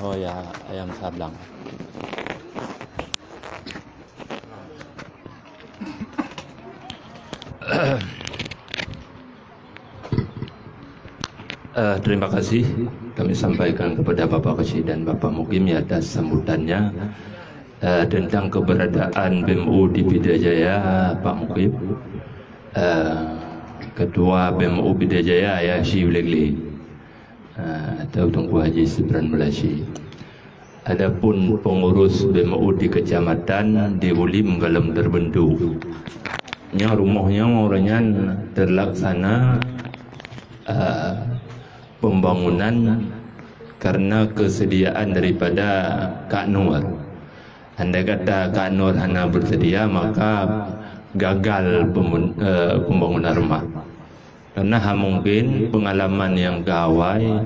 Oh ya, ayam sablang. Terima kasih kami sampaikan kepada Bapak Kecil dan Bapak Mukim atas sambutannya tentang keberadaan BMU di Pidijaya, Pak Mukim. Ketua BMU Pidijaya ya Syiblegli atau Tunku Haji Sibran Melasi. Adapun pengurus BMU di kecamatan di Ulim Galam terbentuk. Rumahnya orangnya terlaksana pembangunan karena kesediaan daripada Kak Nur. Andai kata Kak Nur hanya bersedia, maka gagal pembangunan rumah. Karena mungkin pengalaman yang gawai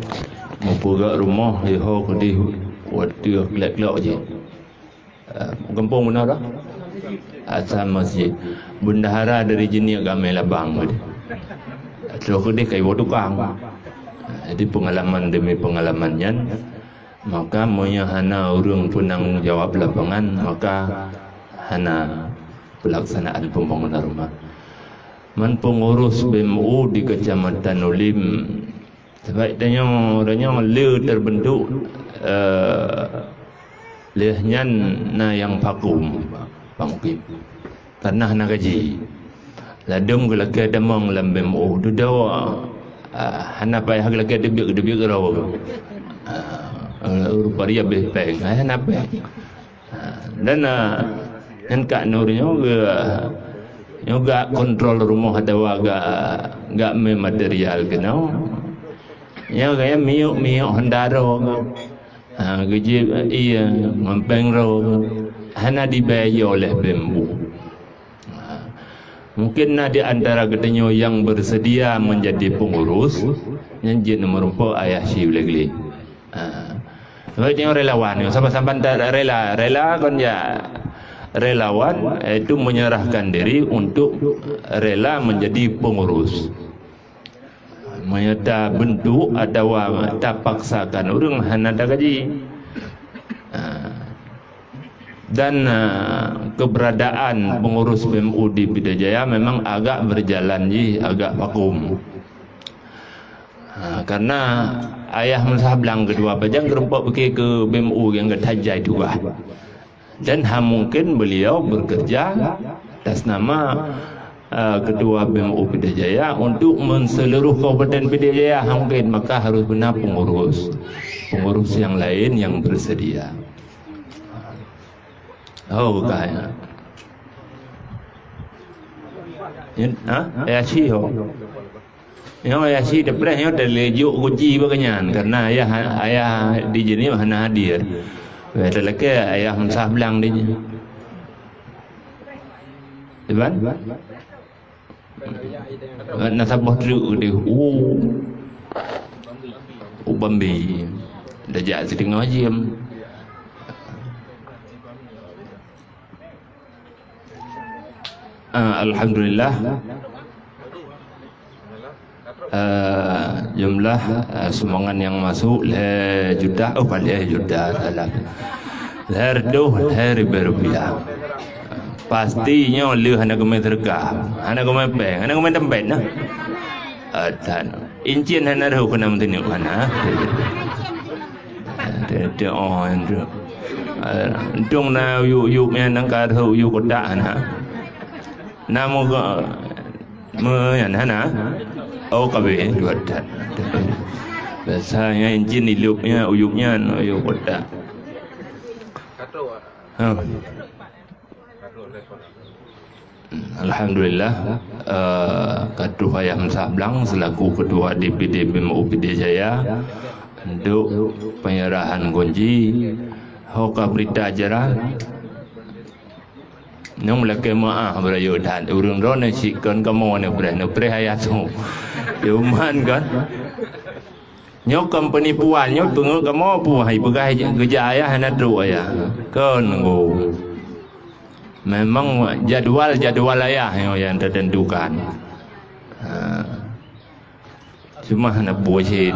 membuka rumah iho di waktu kelak-kelak je. Kampung mana dah? Asal masjid. Bendahara dari jenis agama labang. Terus dia kayak tukang. Jadi pengalaman demi pengalamannya, maka monya hana urung penanggung jawab lapangan, maka hana pelaksanaan pembangunan rumah. Man pengurus BMU di Kecamatan Ulim, sebaiknya orangnya le terbentuk lehnya na yang vakum, pangkim, karena hana gaji. Ladung gelaka damang lam BMU tu dawa. Hana payah lagi debik raw. Rupa dia bepeng. Hana payah. Dan Kak Nur juga kontrol rumah atau agak material kenau. Nya gaya miuk hendaro. Gaji iya ngempeng raw. Hana dibayar oleh BMU. Mungkin di antara keduanya yang bersedia menjadi pengurus, yang jadi nomor 4 ayah Syiblegli. Sebabnya relawan, sampai-sampai rela kan ya relawan itu menyerahkan diri untuk rela menjadi pengurus. Menyata bentuk atau tak paksakan orang hana ada gaji. Dan keberadaan pengurus BMU di Pidijaya memang agak berjalan agak vakum. Karena ayah mensablang kedua pajang gerempak pergi ke BMU yang ketajai juga. Dan mungkin beliau bekerja atas nama ketua BMU Pidijaya untuk menseluruh kabupaten Pidijaya mungkin, maka harus benar pengurus yang lain yang bersedia. Oh kaya. Ayah ho. Yang ayah depan yang terlejuk kunci bagian karena ayah di sini mana hadir. Ada lagi ayah mensah belang di sini. Depan? Nasabah tu di Bambi. Dah jak setengah jam. Alhamdulillah jumlah sumbangan yang masuk juta juta salah rupiah. Pastinya lu hana kemai terkah, hana kemai peng, hana kemai tempat nah. Dan incin hana dah kena mentinuk hana. Dia on tu. Untung na yuk menang kau yuk kotak hana. Namu yang hana, kabe dua dan. Biasanya incin ilupnya, uyuknya, uyuk kotak. Alhamdulillah, Katuh Ayah Mensablang selaku Ketua DPD BMU Pidijaya untuk penyerahan kunci hoka berita ajaran. Nong laki maah berayu dan urung rona sikon kamu ne beraya tu, cuman kan, nyok company puan nyok tunggu kamu puai pegai kerja ayah hendak tu ayah, kan go. Memang jadwal ayah yang tertentukan. Cuma hendak buat sih.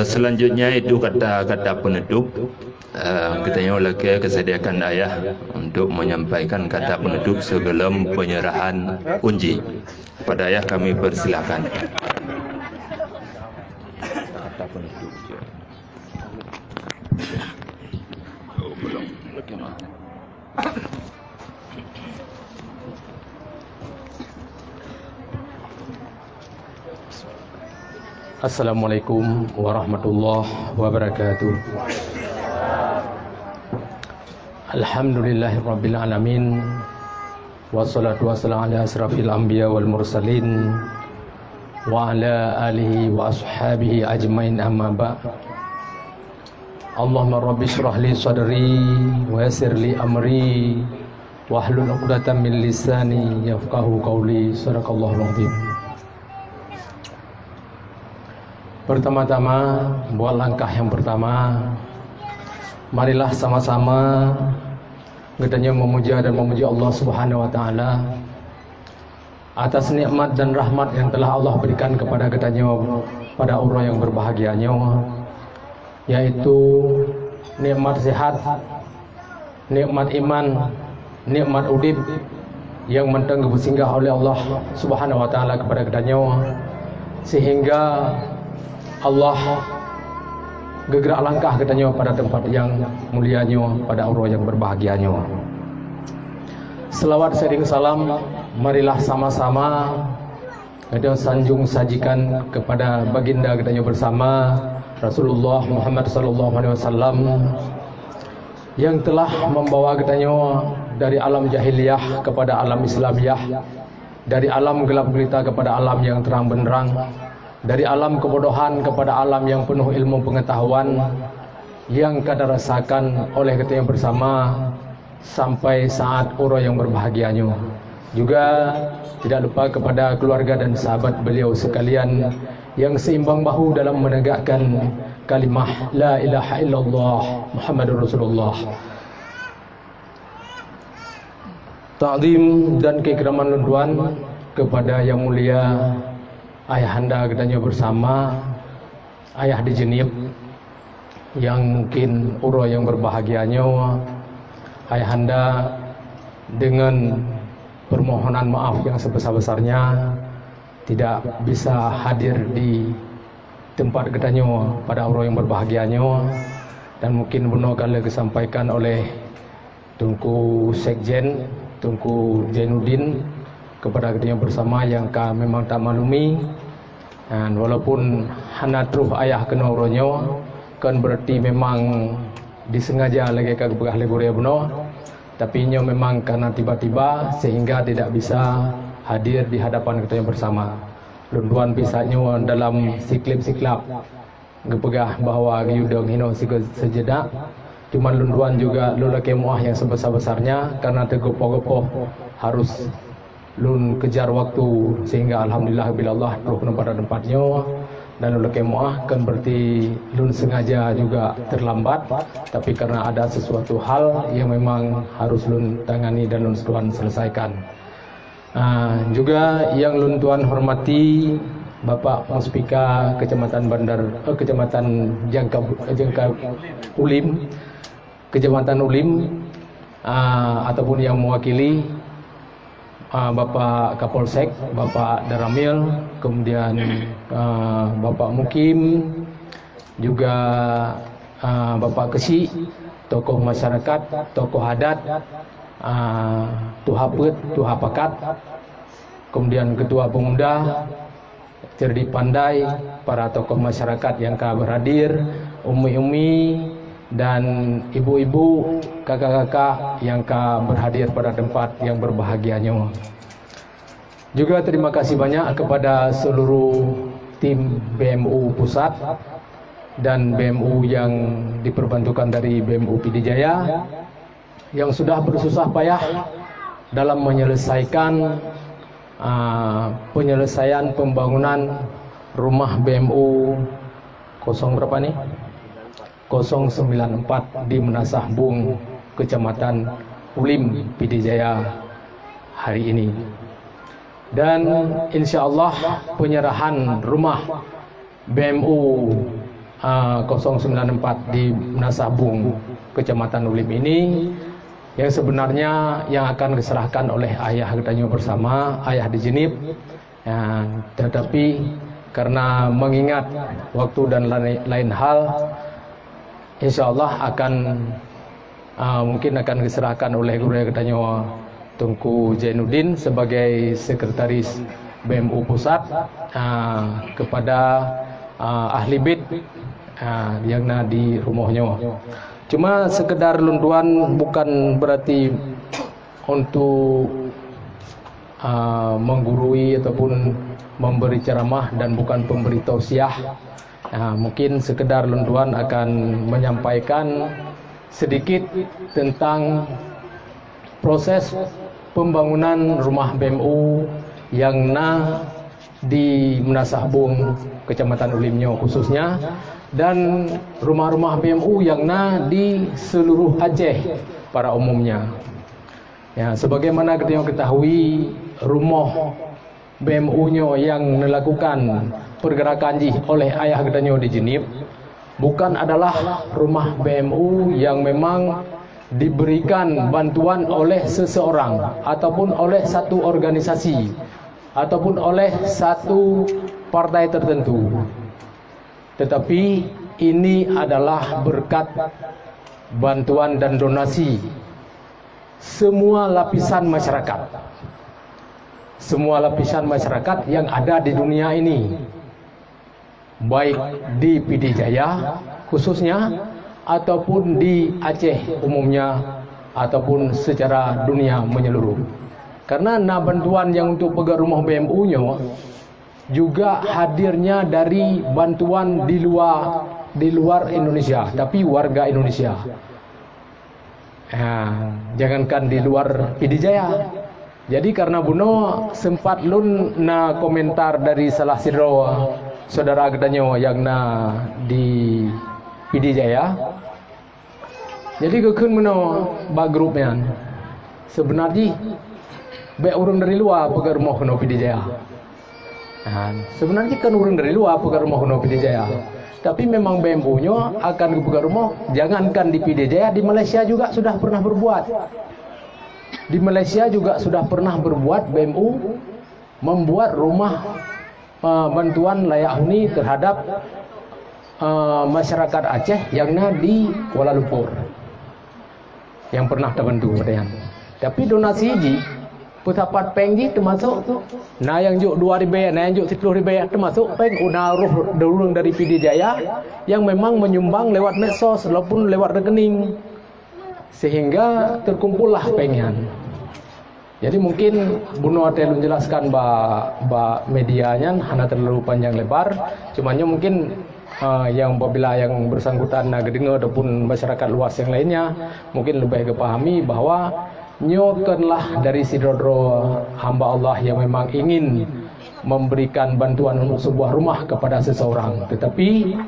Selanjutnya itu kata-kata penutup. Katanya lagi kesediakan ayah untuk menyampaikan kata penutup sebelum penyerahan kunci. Pada ayah kami persilakan. Kata penutup. Assalamualaikum warahmatullahi wabarakatuh. Alhamdulillahirabbil alamin. Wassalatu wassalamu ala asrafil anbiya wal mursalin wa ala alihi wa ashabihi ajmain, amma ba'd. Allahumma rabbi shrah li sadri wa yassir li amri wahlul 'uqdatam min lisani yafqahu qawli. Shadaqallahul azim. Pertama-tama, buat langkah yang pertama, marilah sama-sama katanya memuja dan memuji Allah Subhanahu wa taala atas nikmat dan rahmat yang telah Allah berikan kepada katanya pada orang yang berbahagianya, yaitu nikmat sehat, nikmat iman, nikmat udib yang mentang bersinggah oleh Allah Subhanahu wa taala kepada katanya, sehingga Allah gegerak langkah katanya pada tempat yang mulianya, pada orang yang berbahagianya. Selawat sering salam marilah sama-sama kita sanjung sajikan kepada baginda katanya bersama Rasulullah Muhammad sallallahu alaihi wasallam yang telah membawa katanya dari alam jahiliyah kepada alam Islamiyah, dari alam gelap gulita kepada alam yang terang benderang, dari alam kebodohan kepada alam yang penuh ilmu pengetahuan yang kada rasakan oleh kita yang bersama sampai saat orang yang berbahagianya. Juga tidak lupa kepada keluarga dan sahabat beliau sekalian yang seimbang bahu dalam menegakkan kalimah la ilaha illallah Muhammadur Rasulullah. Ta'zim dan keikraman lunduan kepada yang mulia ayahanda katanya bersama ayah di Jenib, yang mungkin urah yang berbahagianya ayahanda dengan permohonan maaf yang sebesar-besarnya tidak bisa hadir di tempat katanya pada urah yang berbahagianya, dan mungkin benar kali disampaikan oleh Tunku Sekjen Tunku Jainuddin kepada katanya bersama yang memang tak malumi. Dan walaupun hana truh ayah kena uronyo kan berarti memang disengaja lagi ke begah legoria beno, tapi nyo memang karena tiba-tiba sehingga tidak bisa hadir di hadapan katanya bersama. Lunduan pisahnya dalam siklip-siklap ngepegah bahwa giudang hino sejedak, cuman lunduan juga lulake muah yang sebesar-besarnya karena tegopoh-gopoh harus lun kejar waktu, sehingga alhamdulillah bila Allah terus pada tempatnya, dan lulake muah kan berarti lun sengaja juga terlambat, tapi karena ada sesuatu hal yang memang harus lun tangani dan lun tuan selesaikan. Juga yang lun tuan hormati Bapak Muspika Kecamatan Kecamatan Jangka Ulim, Kecamatan Ulim, ataupun yang mewakili Bapak Kapolsek, Bapak Daramil, kemudian Bapak Mukim, juga Bapak Kesi, tokoh masyarakat, tokoh adat, Tuhapet, Tuhapakat, kemudian Ketua Pemuda, cerdik pandai, para tokoh masyarakat yang berhadir, umi-umi dan ibu-ibu, kakak-kakak yang berhadir pada tempat yang berbahagianya. Juga terima kasih banyak kepada seluruh tim BMU Pusat dan BMU yang diperbantukan dari BMU PD Jaya yang sudah bersusah payah dalam menyelesaikan penyelesaian pembangunan rumah BMU 094 di Menasah Bung, Kecamatan Ulim, PD Jaya hari ini. Dan insya Allah penyerahan rumah BMU 094 di Menasabung, Kecamatan Ulim ini, yang sebenarnya yang akan diserahkan oleh ayah katanya bersama, ayah di Jenip. Ya, tetapi karena mengingat waktu dan lain hal, insya Allah akan mungkin akan diserahkan oleh guru katanya Tunku Zainuddin sebagai sekretaris BMU Pusat kepada ahli bid yang di rumahnya. Cuma sekedar lunduan, bukan berarti untuk menggurui ataupun memberi ceramah dan bukan pemberi tausiah. Mungkin sekedar lunduan akan menyampaikan sedikit tentang proses pembangunan rumah BMU yang di Menasabung, Kecamatan Ulimnyo khususnya, dan rumah-rumah BMU yang di seluruh Aceh pada umumnya. Ya, sebagaimana kita ketahui, rumah BMU-nya yang melakukan pergerakan oleh ayah katanya di Jenip bukan adalah rumah BMU yang memang diberikan bantuan oleh seseorang ataupun oleh satu organisasi ataupun oleh satu partai tertentu, tetapi ini adalah berkat bantuan dan donasi semua lapisan masyarakat, semua lapisan masyarakat yang ada di dunia ini, baik di PD Jaya khususnya ataupun di Aceh umumnya ataupun secara dunia menyeluruh. Karena bantuan yang untuk pegang rumah BMU-nya juga hadirnya dari bantuan di luar Indonesia, tapi warga Indonesia. Jangankan di luar PD Jaya. Jadi karena Buno sempat komentar dari salah saudara katanya yang di PD Jaya. Jadi kekun Buno bag grupnya sebenarnya baik orang dari luar pegang rumah Kuno PD Jaya. Sebenarnya kan orang dari luar pegang rumah Kuno PD Jaya. Tapi memang BMU-nya akan pegang rumah, jangankan di PD Jaya, di Malaysia juga sudah pernah berbuat. Di Malaysia juga sudah pernah berbuat BMU membuat rumah bantuan layak huni terhadap masyarakat Aceh yang di Kuala Lumpur, yang pernah terbantu katanya. Tapi donasi ini putapat pengji termasuk yang juk 2 ribu, yang juk 10 ribu termasuk peng unaruh dorong dari PD Jaya yang memang menyumbang lewat medsos walaupun lewat rekening, sehingga terkumpullah pengen. Jadi mungkin Buno ada menjelaskan ba medianya hanya terlalu panjang lebar, cumannya mungkin yang apabila yang bersangkutan dengar ataupun masyarakat luas yang lainnya mungkin lebih kepahami bahwa nyokanlah dari sidrodro hamba Allah yang memang ingin memberikan bantuan untuk sebuah rumah kepada seseorang, tetapi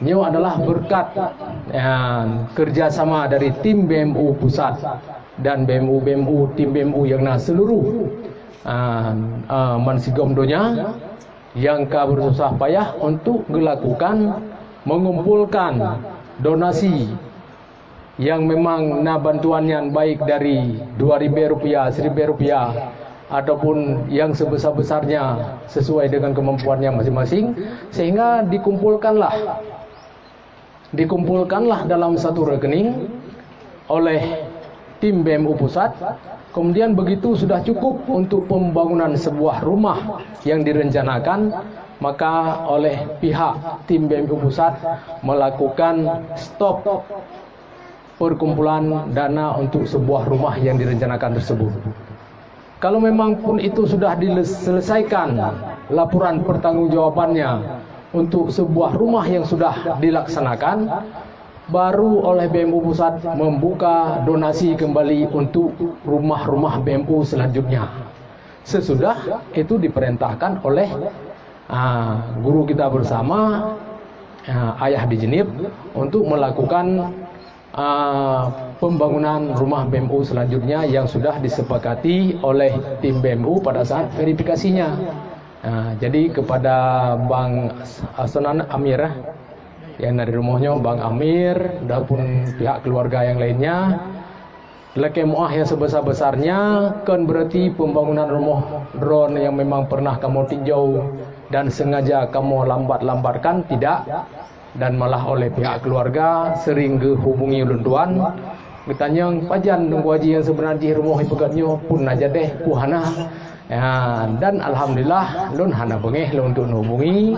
nyo adalah berkat kerjasama dari tim BMU Pusat dan BMU tim BMU yang seluruh mansigomdonya yang bersusah payah untuk melakukan mengumpulkan donasi yang memang bantuannya baik dari Rp2.000, Rp1.000 ataupun yang sebesar-besarnya sesuai dengan kemampuannya masing-masing, sehingga dikumpulkanlah dalam satu rekening oleh tim BMU Pusat. Kemudian begitu sudah cukup untuk pembangunan sebuah rumah yang direncanakan, maka oleh pihak tim BMU Pusat melakukan stop perkumpulan dana untuk sebuah rumah yang direncanakan tersebut. Kalau memang pun itu sudah diselesaikan laporan pertanggungjawabannya untuk sebuah rumah yang sudah dilaksanakan, baru oleh BMU Pusat membuka donasi kembali untuk rumah-rumah BMU selanjutnya. Sesudah itu diperintahkan oleh guru kita bersama, ayah di Jenip, untuk melakukan pembangunan rumah BMU selanjutnya yang sudah disepakati oleh tim BMU pada saat verifikasinya. Jadi kepada Bang Sonan Amir, yang dari rumahnya Bang Amir dan pihak keluarga yang lainnya. Laki muah yang sebesar-besarnya kan berarti pembangunan rumah drone yang memang pernah kamu tinjau dan sengaja kamu lambat-lambatkan, tidak, dan malah oleh pihak keluarga sering hubungi ulun tuan bertanya pajan nunggu haji yang sebenarnya rumah ibagatnya pun aja deh puhana ya, dan alhamdulillah lun hana bengeh lun untuk hubungi,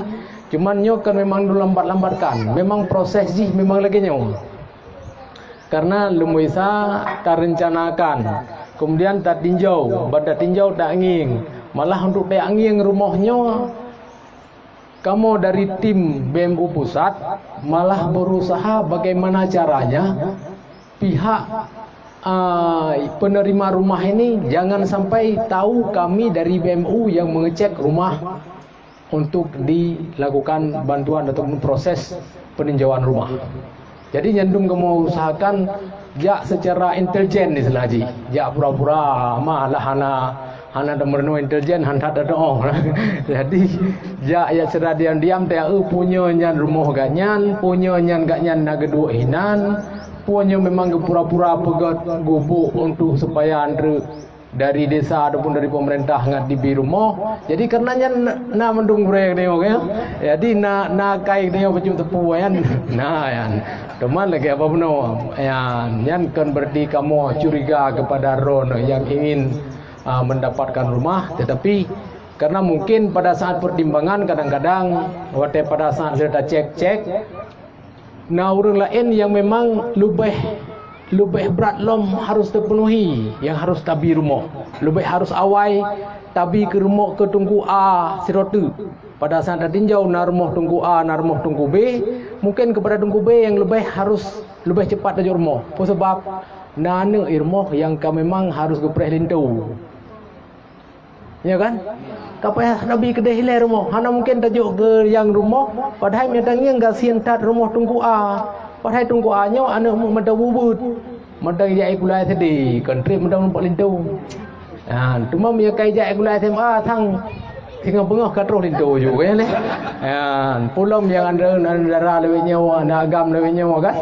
cuman nyo kan memang dulu lambat-lambatkan, memang proses sih memang lagi nyo karena lemu bisa tak rencanakan, kemudian tak tinjau, pada tinjau tak angin, malah untuk tak angin rumahnya kamu dari tim BMU pusat malah berusaha bagaimana caranya pihak penerima rumah ini jangan sampai tahu kami dari BMU yang mengecek rumah untuk dilakukan bantuan atau proses peninjauan rumah. Jadi nyandung kamu usahakan jak secara intelijen ni selaji, jak pura-pura malah hana demerno intelijen hana ada doh. Jadi jak ya secara diam-diam teh punya nyan rumah ganyan, punya nyan ganyan na gedua hinan, punya memang pura-pura pegat gubuk untuk supaya andre dari desa ataupun dari pemerintah ngat di rumah. Jadi karenanya na mendung brek dia ya. Jadi na kai dia baju tepu yan. Nah yan. Teman lagi apa benar? Yan kan berarti kamu curiga kepada Ron yang ingin mendapatkan rumah, tetapi karena mungkin pada saat pertimbangan kadang-kadang waktu pada saat sudah cek nah orang lain yang memang lebih berat lom harus terpenuhi, yang harus tabi rumah, lebih harus awai tabi ke rumah ke tungku A sirotu. Pada saat tinjau na rumah tungku A, na rumah tungku B, mungkin kepada tungku B yang harus lebih cepat aja rumah. Sebab na ne rumah yang memang harus gepreh lintu. Ya kan? Kapaya nabi kedai hilang rumah, hana mungkin tajuk ke yang rumah, padahal metangnya enggak sientat rumah tungku A. Padahal tunggu anyo anak menda bubut. Menda jai kulai tadi, country menda nampak lintu. Cuma dia kai jai kulai SMA thang tinggal bengah katro lintu juga ni. Pulam yang ada darah lebih nyawa, ada agam lebih nyawa kan.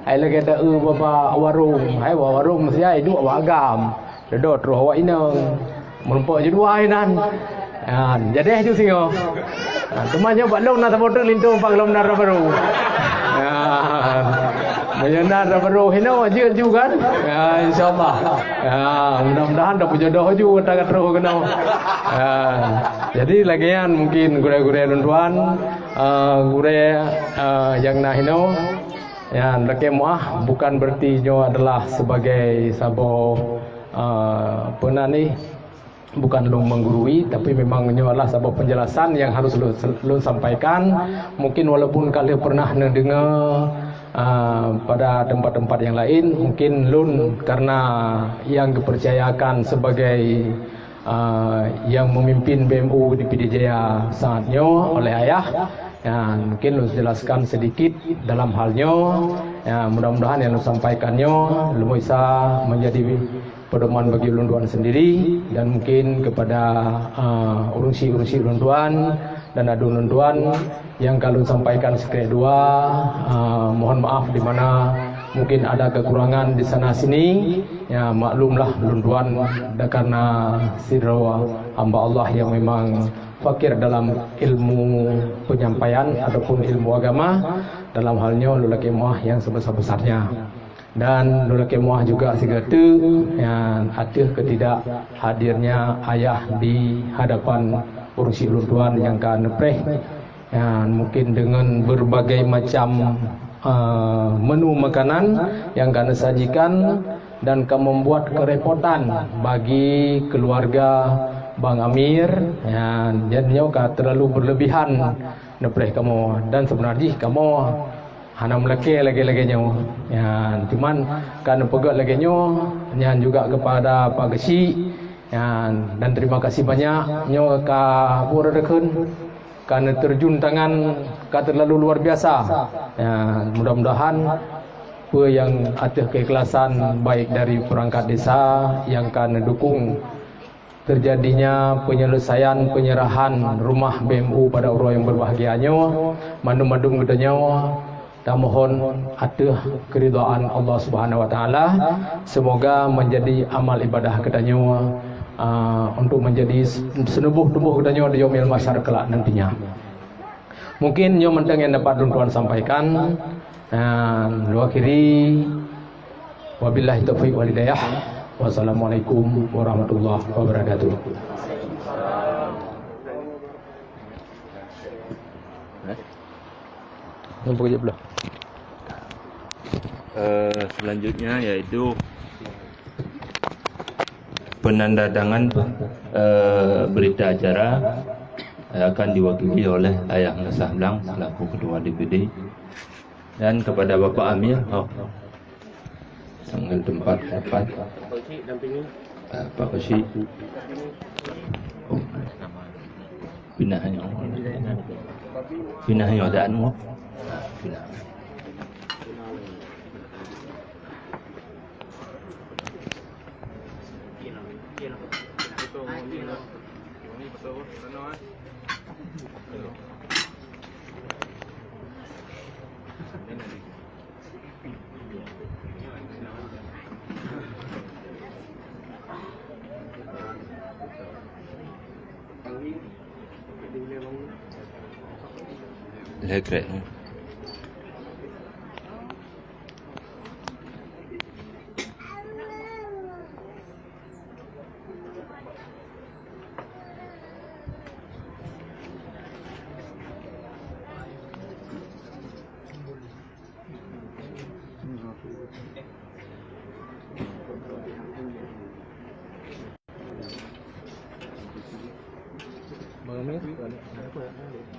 Hai lagi kata bapa warung, hai warung mesti ai dua agam. Dedot roh awak inang. Merumpok je dua ainan. Jadi itu singo. Cuma nyoba long nak motor lintu pang lom nara baru. Menyana baru hino aja juga kan. Insyaallah. Mudah-mudahan dapat jodoh juga tak terus kena. Jadi lagian mungkin gure-gure tuan gure yang nah hino ya laki muah bukan berarti nyo adalah sebagai sabo penani, bukan lu menggurui, tapi memang adalah sebuah penjelasan yang harus lu sampaikan. Mungkin walaupun kalian pernah mendengar pada tempat-tempat yang lain, mungkin lun karena yang dipercayakan sebagai yang memimpin BMU di PDJaya saatnya oleh ayah, ya, mungkin lu jelaskan sedikit dalam halnya. Ya, mudah-mudahan yang lu sampaikannya lu bisa menjadi pedoman bagi ulun sendiri, dan mungkin kepada urusi ulun dan adu ulun yang kalau sampaikan sekali dua, mohon maaf di mana mungkin ada kekurangan di sana sini, ya maklumlah ulun karena sirwa hamba Allah yang memang fakir dalam ilmu penyampaian ataupun ilmu agama, dalam halnya lelaki muah yang sebesar-besarnya. Dan lelaki muah juga segatu yang ada ketidak hadirnya ayah di hadapan urusi ulun yang kan preh, yang mungkin dengan berbagai macam menu makanan yang kan sajikan dan kan membuat kerepotan bagi keluarga Bang Amir, yang jadinya terlalu berlebihan nepreh kamu, dan sebenarnya kamu hana melaki lagi-lagi nyo. Ya, cuman kan pegat lagi nyo, yang juga kepada Pak Gesi, ya, dan terima kasih banyak nyo ka Puradakeun karena terjun tangan ka terlalu luar biasa. Ya, mudah-mudahan apa yang ada keikhlasan baik dari perangkat desa yang kan dukung terjadinya penyelesaian penyerahan rumah BMU pada orang yang berbahagianya, mandum-mandum gedanya dan mohon ada keridhaan Allah Subhanahu wa taala. Semoga menjadi amal ibadah katanya untuk menjadi senubuh tubuh katanya di yaumil mahsyar kelak nantinya. Mungkin yang penting yang dapat tuan sampaikan. Lu akhiri wabillahi taufiq wal hidayah. Wassalamualaikum warahmatullahi wabarakatuh. Selanjutnya yaitu penandatangan berita acara akan diwakili oleh Ayah Nasahblang selaku Ketua DPD, dan kepada Bapak Amir sambil tempat rapat Pak Kosi pinahnya adaan mo pinah. Lekrek.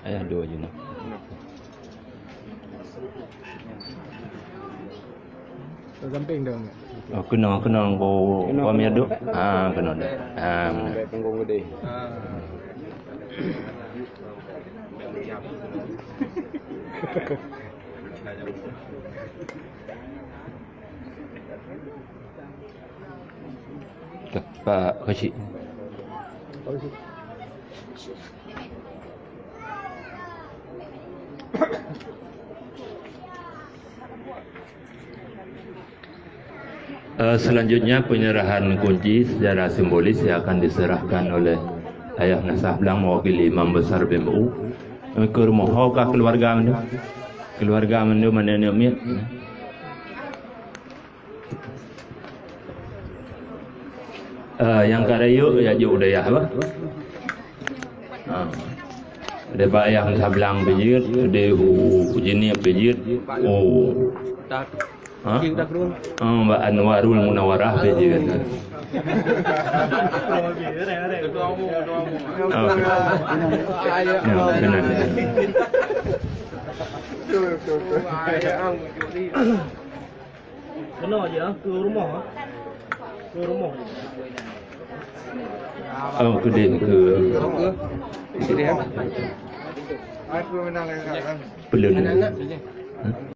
Ayah dua je nak. Samping dah. Oh, kena ko pamir duk. Kena dah. Panggung gede. Pak Kosi. Selanjutnya penyerahan kunci secara simbolis yang akan diserahkan oleh Ayah Nasahblang mewakili Imam Besar BMU ke rumah ke keluarga mendu mana ni umit. Yang karayu ya ju daya apa? Ada Ayah Nasahblang bejir, ada jenis bejir. Mbak Anwarul Munawarah bejir. Benar. Benar aja ke rumah. Ke rumah. Oh, ke sini. Aku menang yang Belum.